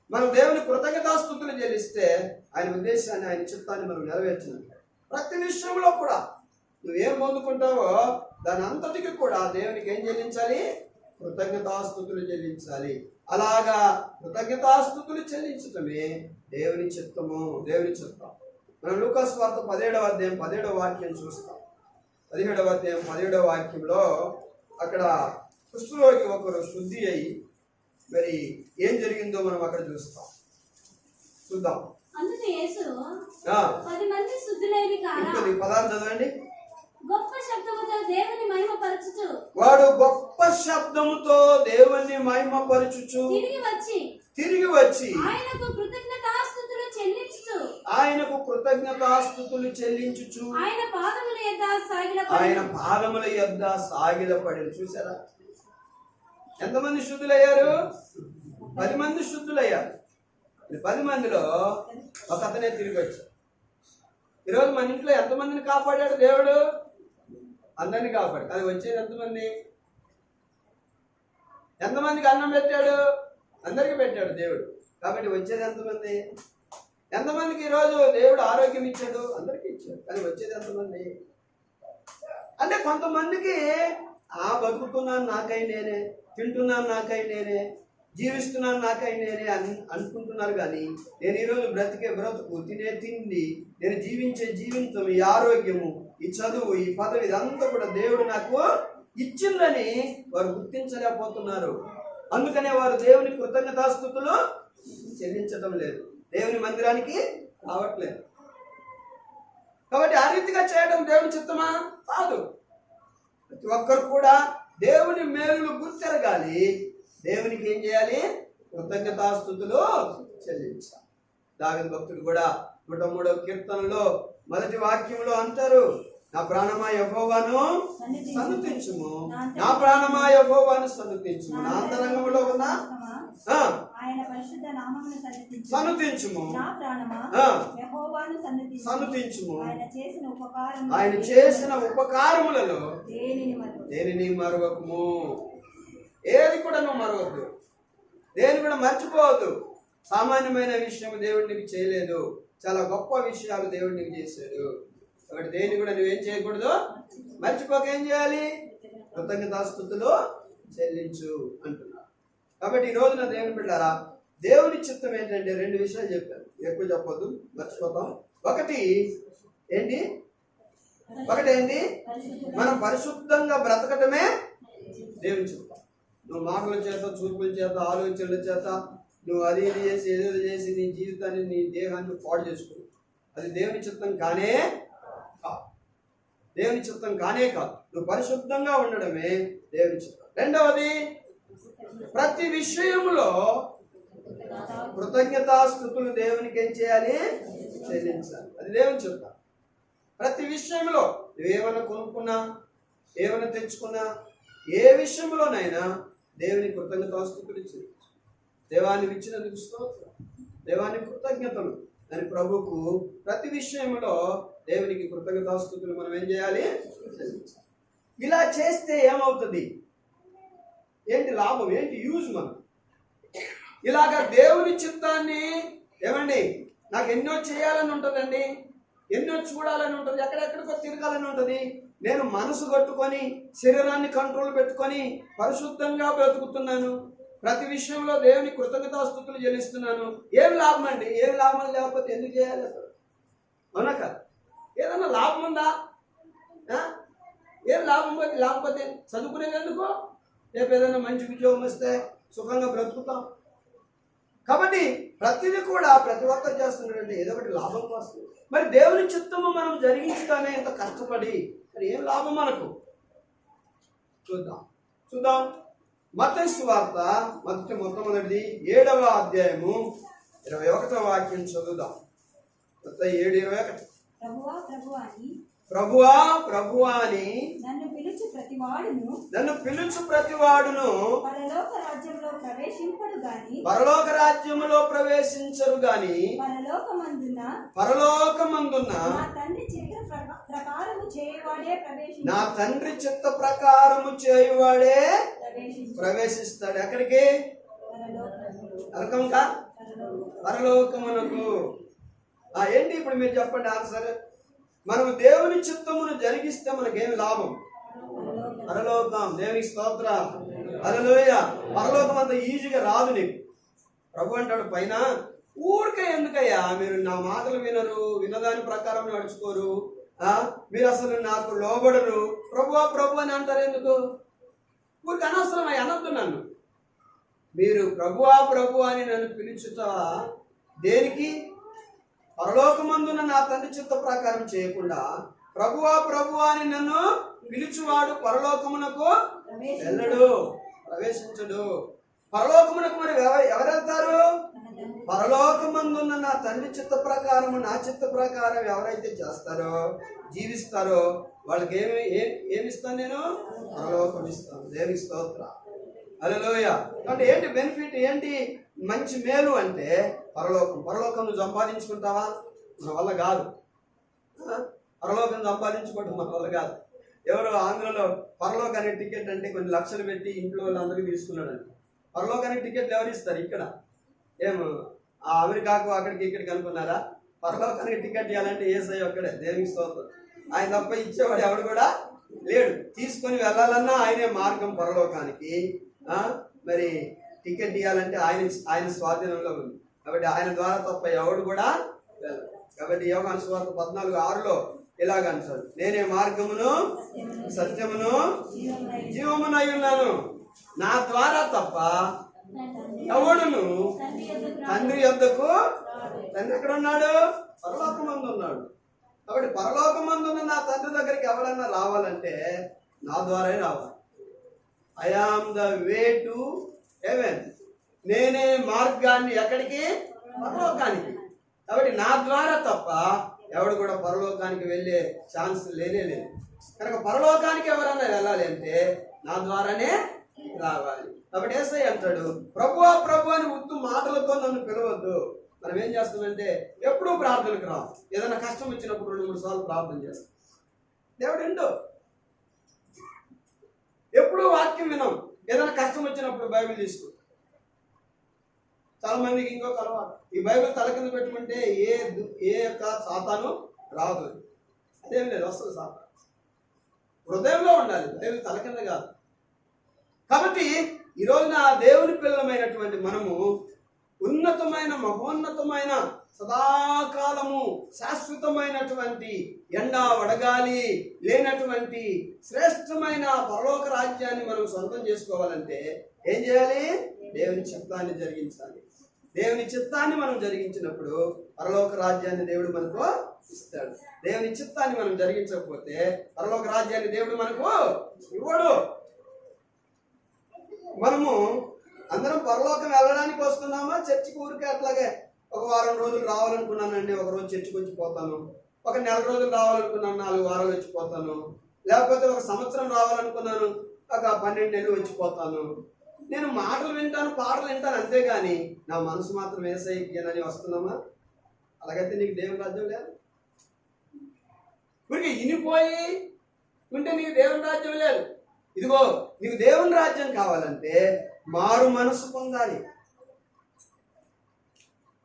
మనం దేవుని కృతజ్ఞతాస్తుతులు చెల్లిస్తే ఆయన ఉద్దేశాన్ని, ఆయన చిత్తాన్ని మనం నెరవేర్చినట్టు. ప్రతి విషయంలో కూడా నువ్వేం పొందుకుంటావో దాని అంతటికి కూడా దేవునికి ఏం చెల్లించాలి? కృతజ్ఞతాస్తుతులు చెల్లించాలి. అలాగా కృతజ్ఞతాస్తుతులు చెల్లించటమే దేవుని చిత్తము, దేవుని చిత్తం. మనం లూకా సువార్త 17వ అధ్యాయం 17వ వాక్యం చూస్తాం. 17వ అధ్యాయం 17వ వాక్యంలో అక్కడ కుష్ఠరోగి ఒకరు శుద్ధి అయ్యి మరి ఏం జరిగిందో మనం అక్కడ చూస్తాం. చూద్దాం. అందుకు యేసు 10 మంది శుద్ధులైన కాగా పదాలు చదవండి. గొప్ప శబ్దముతో దేవుని మహిమపరచుచు, వాడు గొప్ప శబ్దముతో దేవుని మహిమపరచుచు తిరిగి వచ్చి ఆయనకు కృతజ్ఞతాస్తుతులు చెల్లించుచు ఆయన పాదముల యొద్ద సాగిలపడి. చూసారా ఎంతమంది శుద్ధులయ్యారు? 10 మంది శుద్ధులయ్యారు. 10 మందిలో ఒక అతనే తిరిగి వచ్చాడు. ఈరోజు మన ఇంట్లో ఎంతమందిని కాపాడాడు దేవుడు? అందరినీ కాపాడు. అది వచ్చేది ఎంతమంది? ఎంతమందికి అన్నం పెట్టాడు? అందరికీ పెట్టాడు దేవుడు. కాబట్టి వచ్చేది ఎంతమంది? ఎంతమందికి ఈరోజు దేవుడు ఆరోగ్యం ఇచ్చాడు? అందరికీ ఇచ్చాడు. కానీ వచ్చేది ఎంతమంది? అంటే కొంతమందికి బతుకుతున్నాను నాకై నేనే, తింటున్నాను నాకై నేనే, జీవిస్తున్నాను నాకై నేనే అనుకుంటున్నారు. కానీ నేను ఈరోజు బ్రతికే బ్రతుకు, తినే తిండి, నేను జీవించే జీవితం, ఈ ఆరోగ్యము, ఈ చదువు, ఈ పదవి, ఇదంతా కూడా దేవుడు నాకు ఇచ్చిందని వారు గుర్తించలేకపోతున్నారు. అందుకనే వారు దేవుని కృతజ్ఞతాస్తుతులు చెల్లించడం లేదు, దేవుని మందిరానికి రావట్లేదు. కాబట్టి ఆ రీతిగా చేయడం దేవుని చిత్తమా? కాదు. ప్రతి ఒక్కరు కూడా దేవుని మేలులు గుర్తెరగాలి. దేవునికి ఏం చేయాలి? కృతజ్ఞతాస్తుతులు చెల్లించాలి. దావీదు భక్తుడు కూడా 103వ కీర్తనలో 1వ వాక్యంలో అంటారు, నా ప్రాణమా యెహోవాను సన్నుతించుము, నా ప్రాణమా యెహోవాను సన్నుతించుము, నా అంతరంగంలో ఉన్న సన్నుతించుము, సన్నుతించుము. ఆయన చేసిన ఉపకారములలో దేనిని మరవకము. ఏది కూడా నువ్వు మరవద్దు, దేని కూడా మర్చిపోవద్దు. సామాన్యమైన విషయం దేవుడు నీకు చేయలేదు, చాలా గొప్ప విషయాలు దేవుడు నీకు చేశాడు. కాబట్టి దేన్ని కూడా నువ్వేం చేయకూడదు, మర్చిపోక ఏం చేయాలి? కృతజ్ఞతాస్తుతులు చెల్లించు అంటున్నారు. కాబట్టి ఈ రోజున దేవుని బిడ్డారా, దేవుని చిత్తం ఏంటంటే 2 విషయాలు చెప్పాను, ఎక్కువ చెప్పొద్దు, మర్చిపోతాం. ఒకటి ఏంటి? మనం పరిశుద్ధంగా బ్రతకటమే దేవుని చిత్తం. నువ్వు మాటల చేత, చూపుల చేత, ఆలోచనల చేత నువ్వు అది ఇది చేసి ఏదో చేసి నీ జీవితాన్ని, నీ దేహాన్ని పాడు చేసుకో. అది దేవుని చిత్తం కానే కాదు, దేవుని చిత్తం కానే కాదు. నువ్వు పరిశుద్ధంగా ఉండడమే దేవుని చిత్తం. రెండవది, ప్రతి విషయంలో కృతజ్ఞతాస్తుతులు దేవునికి ఏం చేయాలి? చెల్లించాలి. అది దేవుని చిత్తం. ప్రతి విషయంలో నువ్వేమైనా కొనుక్కున్నా, ఏమైనా తెచ్చుకున్నా, ఏ విషయంలోనైనా దేవుని కృతజ్ఞతాస్తుతులు చెల్లించు. దేవాన్ని ఇచ్చినందుకు స్తోత్రం, దేవాన్ని కృతజ్ఞతలు అని ప్రభువుకు ప్రతి విషయంలో దేవునికి కృతజ్ఞతాస్తుతులు మనం ఏం చేయాలి? చెల్లించాలి. ఇలా చేస్తే ఏమవుతుంది? ఏంటి లాభం, ఏంటి యూజ్? మనం ఇలాగా దేవుని చిత్తాన్ని ఏమండి, నాకు ఎన్నో చేయాలని ఉంటుందండి, ఎన్నో చూడాలని ఉంటుంది, ఎక్కడెక్కడికో తిరగాలని ఉంటుంది. నేను మనసు కట్టుకొని శరీరాన్ని కంట్రోల్ పెట్టుకొని పరిశుద్ధంగా బ్రతుకుతున్నాను, ప్రతి విషయంలో దేవుని కృతజ్ఞతాస్తుతులు చెల్లిస్తున్నాను. ఏం లాభం అండి? ఏం లాభం లేకపోతే ఎందుకు చేయాలి అసలు? అవునా కదా? ఏదన్నా లాభం ఉందా? ఏం లాభం లేకపోతే చదువుకునేది ఎందుకు? రేపు ఏదైనా మంచి ఉద్యోగం వస్తే సుఖంగా బ్రతుకుతాం. కాబట్టి ప్రతిదీ కూడా ప్రతి ఒక్కరు చేస్తున్నాడండి ఏదో ఒకటి లాభం కోసం. మరి దేవుని చిత్తము మనం జరిగించుతానే ఇంత కష్టపడి మరి ఏం లాభం మనకు? చూద్దాం. మత్తయి సువార్త మొట్టమొదటిది 7వ అధ్యాయము 21వ వాక్యం చదువుదాం. మత్తయి 7:21. ప్రభువా ప్రభువా అని నన్ను పిలుచు ప్రతివాడును పరలోక రాజ్యములో ప్రవేశించరు గాని పరలోకమందున్న నా తండ్రి చిత్త ప్రకారము చేయువాడే ప్రవేశిస్తాడు. ఎక్కడికి? నరకంకా? పరలోకమునకు. ఏంటి ఇప్పుడు మీరు చెప్పండి ఆన్సర్. మనం దేవుని చిత్తమును జరిగిస్తే మనకేమి లాభం? పరలోకం. దేవునికి స్తోత్రం. హల్లెలూయా. పరలోకం అంత ఈజీగా రాదు నీకు. ప్రభు అంటాడు పైన, ఊరికే ఎందుకయ్యా మీరు నా మాటలు వినరు, వినదాని ప్రకారం నడుచుకోరు, మీరు అసలు నాకు లోబడరు, ప్రభువా ప్రభు అని అంటారు ఎందుకు? ఊరికి అనవసరం అనొద్దు నన్ను. మీరు ప్రభువా ప్రభు అని నన్ను పిలుచుతా దేనికి? పరలోకమందున నా తండ్రి చిత్త ప్రకారం చేయకుండా ప్రభువా ప్రభువా అని నన్ను పిలుచువాడు పరలోకమునకు వెళ్ళడు, ప్రవేశించడు. పరలోకమునకు మరి ఎవరు వెళ్తారు? పరలోకమందున్న నా తండ్రి చిత్త ప్రకారము, నా చిత్త ప్రకారం ఎవరైతే చేస్తారో, జీవిస్తారో వాళ్ళకి ఏమిస్తాను? నేను పరలోకం ఇస్తాను. దేవునికి స్తోత్రం. హల్లెలూయా. అంటే ఏంటి బెనిఫిట్, ఏంటి మంచి మేలు అంటే పరలోకం నువ్వు సంపాదించుకుంటావా? మన వల్ల కాదు. పరలోకం సంపాదించుకోవడం మన వల్ల కాదు. ఎవరో ఆంధ్రలో పరలోకానికి టికెట్ అంటే కొన్ని లక్షలు పెట్టి ఇంట్లో వాళ్ళందరికీ తీసుకున్నాడండి. పరలోకానికి టికెట్లు ఎవరు ఇస్తారు? ఇక్కడ ఏమో అమెరికాకు అక్కడికి ఇక్కడికి అనుకున్నారా? పరలోకానికి టికెట్ ఇవ్వాలంటే యేసయ్య ఒక్కడే. దేవునికి స్తోత్రం. ఆయన తప్ప ఇచ్చేవాడు ఎవడు కూడా లేడు. తీసుకొని వెళ్ళాలన్నా ఆయనే మార్గం పరలోకానికి. మరి టికెట్ ఇవ్వాలంటే ఆయన స్వాధీనంలో ఉంది. కాబట్టి ఆయన ద్వారా తప్ప ఎవడు కూడా వెళ్ళదు. కాబట్టి యోహాను సువార్త 14:6లో ఇలాగంటాడు, నేనే మార్గమును సత్యమును జీవమునై ఉన్నాను, నా ద్వారా తప్ప ఎవడును తండ్రి యొద్దకు, తండ్రి ఎక్కడ ఉన్నాడు? పరలోకమందు ఉన్నాడు. కాబట్టి పరలోకమందున్న నా తండ్రి దగ్గరికి ఎవడన్నా రావాలంటే నా ద్వారే రావాలి. I am the way to heaven. నేనే మార్గాన్ని ఎక్కడికి? పరలోకానికి. కాబట్టి నా ద్వారా తప్ప ఎవడు కూడా పరలోకానికి వెళ్ళే ఛాన్స్ లేనే లేదు. కనుక పరలోకానికి ఎవరన్నా వెళ్ళాలి అంటే నా ద్వారానే రావాలి. కాబట్టి యేసయ్య అంటాడు, ప్రభువా ప్రభు అని ఉత్తు మాటలతో నన్ను పిలవద్దు. మనం ఏం చేస్తామంటే ఎప్పుడూ ప్రార్థనకు రావు. ఏదైనా కష్టం వచ్చినప్పుడు 2-3 సార్లు ప్రార్థన చేస్తాం. దేవుడు ఏంటో ఎప్పుడూ వాక్యం వినం. ఏదైనా కష్టం వచ్చినప్పుడు బైబిల్ తీసుకుంటాం. చాలా మందికి ఇంకొక అలవాటు, ఈ బైబిల్ తల కింద పెట్టుకుంటే ఏ యొక్క సాతాను రాదు. అదేం లేదు, వస్తుంది సాతాను. హృదయంలో ఉండాలి, బైబిల్ తల కింద కాదు. కాబట్టి ఈరోజున దేవుని పిల్లలమైనటువంటి మనము ఉన్నతమైన మహోన్నతమైన సదాకాలము శాశ్వతమైనటువంటి ఎండ వడగాలి లేనటువంటి శ్రేష్టమైన పరలోక రాజ్యాన్ని మనం సొంతం చేసుకోవాలంటే ఏం చేయాలి? దేవుని చిత్తాన్ని జరిగించాలి. దేవుని చిత్తాన్ని మనం జరిగించినప్పుడు పరలోక రాజ్యాన్ని దేవుడు మనకు ఇస్తాడు. దేవుని చిత్తాన్ని మనం జరిగించకపోతే పరలోక రాజ్యాన్ని దేవుడు మనకు ఇవ్వడు. మనము అందరం పరలోకం వెళ్ళడానికి వస్తున్నామా? చర్చికి ఊరికే అట్లాగే ఒక వారం రోజులు రావాలనుకున్నానండి, ఒక రోజు చర్చికి వచ్చి పోతాను. ఒక నెల రోజులు రావాలనుకున్నాను, 4 వారాలు వచ్చిపోతాను. లేకపోతే ఒక సంవత్సరం రావాలనుకున్నాను, ఒక 12 నెలలు వచ్చిపోతాను. నేను మాటలు వింటాను, పాటలు వింటాను, అంతేగాని నా మనసు మాత్రం యేసయ్యకి అని వస్తున్నామా? అలాగైతే నీకు దేవుని రాజ్యం లేదు. ఊరికి ఇనిపోయి ఉంటే నీకు దేవుని రాజ్యం లేదు. ఇదిగో నీకు దేవుని రాజ్యం కావాలంటే మారు మనసు పొందాలి,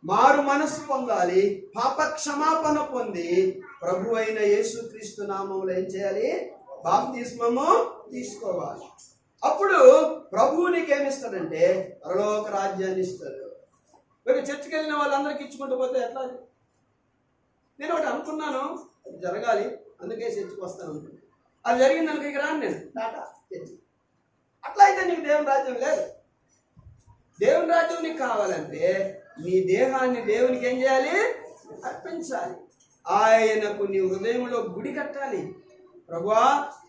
మారు మనసు పొందాలి, పాప క్షమాపణ పొంది ప్రభు అయిన యేసుక్రీస్తు నామములో ఏం చేయాలి? బాప్తిస్మము తీసుకోవాలి. అప్పుడు ప్రభువు నీకేమిస్తాడంటే పరలోక రాజ్యాన్ని ఇస్తాడు. మరి చర్చికి వెళ్ళిన వాళ్ళందరికీ ఇచ్చుకుంటూ పోతే ఎట్లా? నేను ఒకటి అనుకున్నాను, అది జరగాలి, అందుకే చర్చికి వస్తాను అనుకున్నాను. అది జరిగింది అనుకో ఇక రాను నేను టాటా చర్చి. అట్లా అయితే నీకు దేవుని రాజ్యం లేదు. దేవుని రాజ్యం నీకు కావాలంటే నీ దేహాన్ని దేవునికి ఏం చేయాలి? అర్పించాలి. ఆయనకు నీ హృదయంలో గుడి కట్టాలి. ప్రభువా,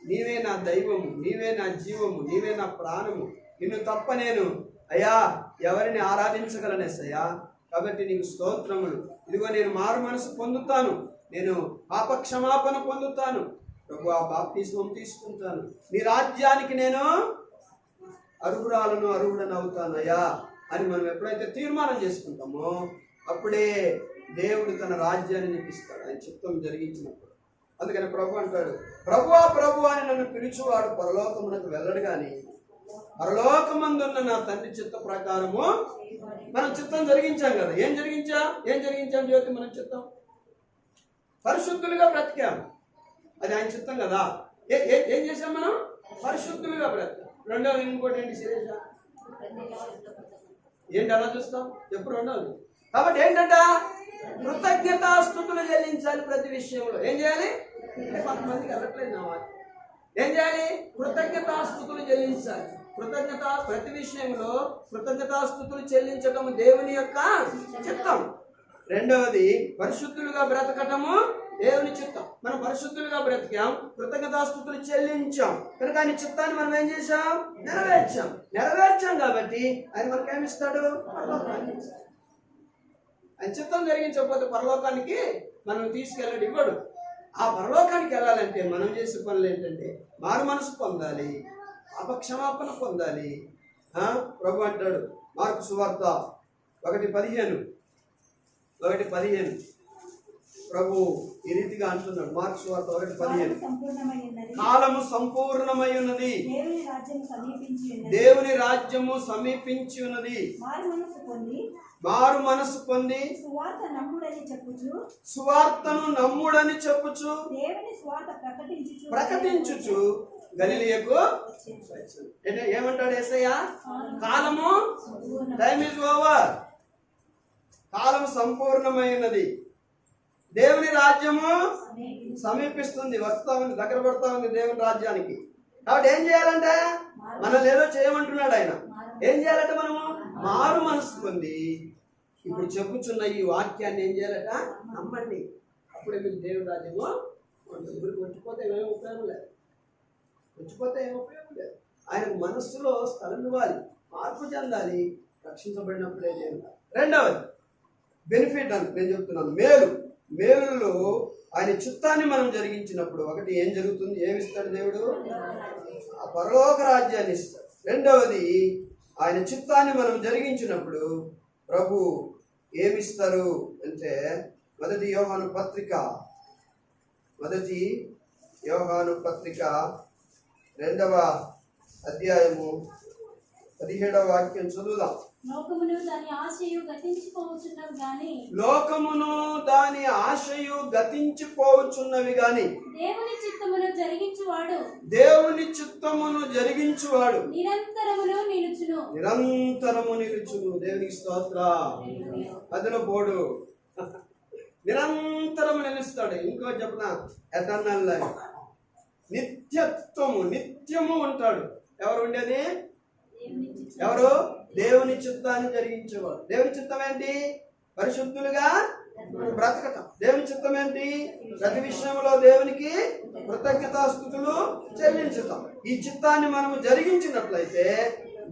నీవే నా దైవము, నీవే నా జీవము, నీవే నా ప్రాణము, నిన్ను తప్ప నేను అయ్యా ఎవరిని ఆరాధించగలనేసయ్యా. కాబట్టి నీకు స్తోత్రములు. ఇదిగో నేను మారు మనసు పొందుతాను, నేను పాప క్షమాపణ పొందుతాను, ప్రభువా బాప్తిస్మం తీసుకుంటాను, నీ రాజ్యానికి నేను అర్హుడను అవుతానయ్యా అని మనం ఎప్పుడైతే తీర్మానం చేసుకుంటామో అప్పుడే దేవుడు తన రాజ్యాన్ని నీకు ఇస్తాడు, ఆయన చిత్తం జరిగించినప్పుడు. అందుకని ప్రభు అంటాడు, ప్రభువా ప్రభు అని నన్ను పిలుచువాడు పరలోకమునకు వెళ్ళడు కానీ పరలోకమందున్న నా తండ్రి చిత్త ప్రకారము. మనం చిత్తం జరిగించాం కదా. ఏం జరిగించాం జ్యోతి? మనం చిత్తం పరిశుద్ధులుగా బ్రతికాము, అది ఆయన చిత్తం కదా. ఏం చేసాం? మనం పరిశుద్ధులుగా బ్రతికాం. రెండవది ఇంకోటి ఏంటి శిరీష? ఏంటి అలా చూస్తాం? ఎప్పుడు రెండవది. కాబట్టి ఏంటంట? కృతజ్ఞతాస్తుతులు చెల్లించాలి ప్రతి విషయంలో. ఏం చేయాలి? కొంతమందికి వెళ్ళట్లేదు నా మాట. ఏం చేయాలి? కృతజ్ఞతాస్తుతులు చెల్లించాలి. ప్రతి విషయంలో కృతజ్ఞతాస్తుతులు చెల్లించటం దేవుని యొక్క చిత్తం. రెండవది పరిశుద్ధులుగా బ్రతకటము దేవుని చిత్తం. మనం పరిశుద్ధులుగా బ్రతికాం, కృతజ్ఞతాస్తుతులు చెల్లించాం కనుక ఆయన చిత్తాన్ని మనం ఏం చేశాం? నెరవేర్చాం కాబట్టి ఆయన మనకేమిస్తాడు? పరలోకాన్ని. ఆయన చిత్తం జరిగించకపోతే పరలోకానికి మనం తీసుకెళ్ళడు, ఇవ్వడు. ఆ పరలోకానికి వెళ్ళాలంటే మనం చేసే పనులు ఏంటంటే మారు మనసు పొందాలి, పాపక్షమాపణ పొందాలి. ప్రభు అంటాడు మార్కు సువార్త 1:15 ప్రభు ఈ రీతిగా అంటున్నాడు. మార్కు సువార్త 1:15 కాలము సంపూర్ణమై ఉన్నది, దేవుని రాజ్యము సమీపించి ఉన్నది, మారు మనసు పొంది సువార్తను నమ్ముడని చెప్పుచు ప్రకటించుచు గలిలయకు ఏమంటాడు యేసయ్య? కాలము, టైమ్ ఇస్ ఓవర్, కాలము సంపూర్ణమైనది, దేవుని రాజ్యము సమీపిస్తుంది, వస్తా ఉంది, దగ్గర పడతా ఉంది దేవుని రాజ్యానికి. కాబట్టి ఏం చేయాలంటే మనల్ని ఏదో చేయమంటున్నాడు ఆయన. ఏం చేయాలంటే మనము మారు మనసు పొంది ఇప్పుడు చెప్పుచున్న ఈ వాక్యాన్ని ఏం చేయాలట? నమ్మండి. అప్పుడే మీకు దేవుని రాజ్యము వచ్చిపోతే ఏమేమి ఉపయోగం లేదు, ఆయనకు మనస్సులో స్థలం ఇవ్వాలి, మార్పు చెందాలి, రక్షించబడినప్పుడే దేవుడు. రెండవది బెనిఫిట్ అని నేను చెప్తున్నాను, మేలులో ఆయన చిత్తాన్ని మనం జరిగించినప్పుడు ఒకటి ఏం జరుగుతుంది? ఏమిస్తాడు దేవుడు? ఆ పరలోక రాజ్యాన్ని ఇస్తాడు. రెండవది ఆయన చిత్తాన్ని మనం జరిగించినప్పుడు ప్రభు ఏమిస్తారు అంటే మొదటి యోహాను పత్రిక 2వ అధ్యాయము 17వ వాక్యం చదువుదాం. లోకమును దాని ఆశయు గతించిపోవచ్చున్నవి గాని దేవుని చిత్తమును జరిగించువాడు నిరంతరము నిలుచును. దేవునికి స్తోత్రం. అదిలో పోడు, నిరంతరము నిలుస్తాడు. ఇంకో చెప్పిన ఎటర్నల్ లైఫ్, నిత్యము ఉంటాడు. ఎవరు ఉండేది? ఎవరు? దేవుని చిత్తాన్ని జరిగించేవాడు. దేవుని చిత్తం ఏంటి? పరిశుద్ధులుగా బ్రతకటం. దేవుని చిత్తం ఏంటి? ప్రతి విషయంలో దేవునికి కృతజ్ఞతాస్తుతులు చెల్లించటం. ఈ చిత్తాన్ని మనము జరిగించినట్లయితే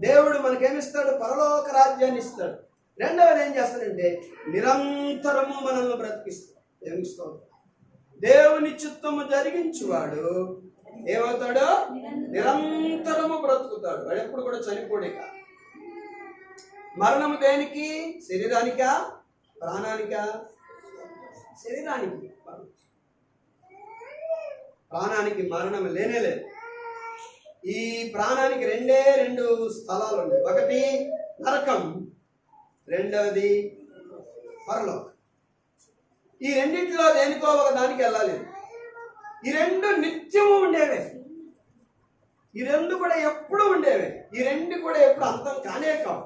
దేవుడు మనకేమిస్తాడు? పరలోక రాజ్యాన్ని ఇస్తాడు. రెండవది ఏం చేస్తాడంటే నిరంతరము మనల్ని బ్రతికిస్తాడు. దేవునికి స్తోత్రం. దేవుని చిత్తము జరిగించువాడు ఏమవుతాడు? నిరంతరము బ్రతుకుతాడు. వాడు ఎప్పుడు కూడా చనిపోడేక. మరణము దేనికి? శరీరానికా ప్రాణానికా? శరీరానికి. ప్రాణానికి మరణం లేనే లేదు. ఈ ప్రాణానికి రెండు స్థలాలు ఉన్నాయి. ఒకటి నరకం, రెండవది పరలోకం. ఈ రెండింటిలో దేనికో ఒక దానికి వెళ్ళాలి. ఈ రెండు నిత్యము ఉండేవే, ఈ రెండు కూడా ఎప్పుడు ఉండేవే, ఈ రెండు కూడా ఎప్పుడు అంతం కానే కావు.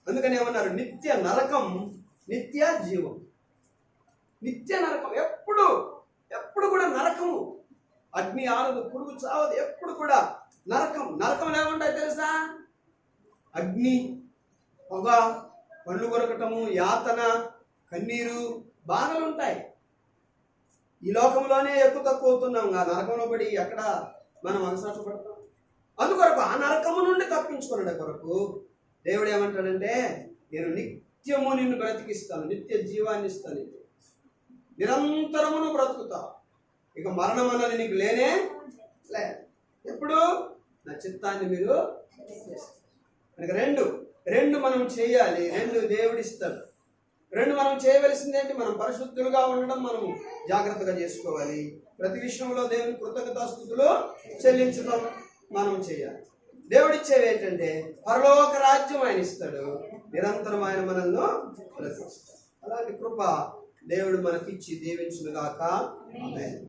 అందుకని ఏమన్నారు? నిత్య నరకం, నిత్య జీవం. నిత్య నరకం ఎప్పుడు కూడా నరకము. అగ్ని ఆరదు, పురుగు చావదు, ఎప్పుడు కూడా నరకం. నరకం ఏముంటాయి తెలుసా? అగ్ని, పొగ, పళ్ళు కొరకటము, యాతన, కన్నీరు, బాధలు ఉంటాయి. ఈ లోకంలోనే ఎక్కువ తక్కువ అవుతున్నాం, ఆ నరకంలో పడి ఎక్కడ మనం అగసాటపడతాం. అందుకొరకు ఆ నరకము నుండి తప్పించుకునే కొరకు దేవుడు ఏమంటాడంటే, నేను నిత్యము నిన్ను బ్రతికిస్తాను, నిత్య జీవాన్ని ఇస్తాను, నిరంతరమును బ్రతుకుతావు, ఇక మరణం అన్నది నీకు లేనే లేదు. ఎప్పుడు నా చిత్తాన్ని మీరు కనుక రెండు మనం చేయాలి. రెండు దేవుడిస్తాడు. రెండు మనం చేయవలసింది ఏంటి? మనం పరిశుద్ధులుగా ఉండడం మనం జాగ్రత్తగా చేసుకోవాలి. ప్రతి విషయంలో దేవుని కృతజ్ఞతాస్తుతులు చెల్లించడం మనం చేయాలి. దేవుడిచ్చేవి ఏంటంటే పరలోక రాజ్యం ఆయన ఇస్తాడు, నిరంతరం ఆయన మనల్ని బ్రతికిస్తాడు. అలాంటి కృప దేవుడు మనకిచ్చి దీవించును గాక. ఆమేన్.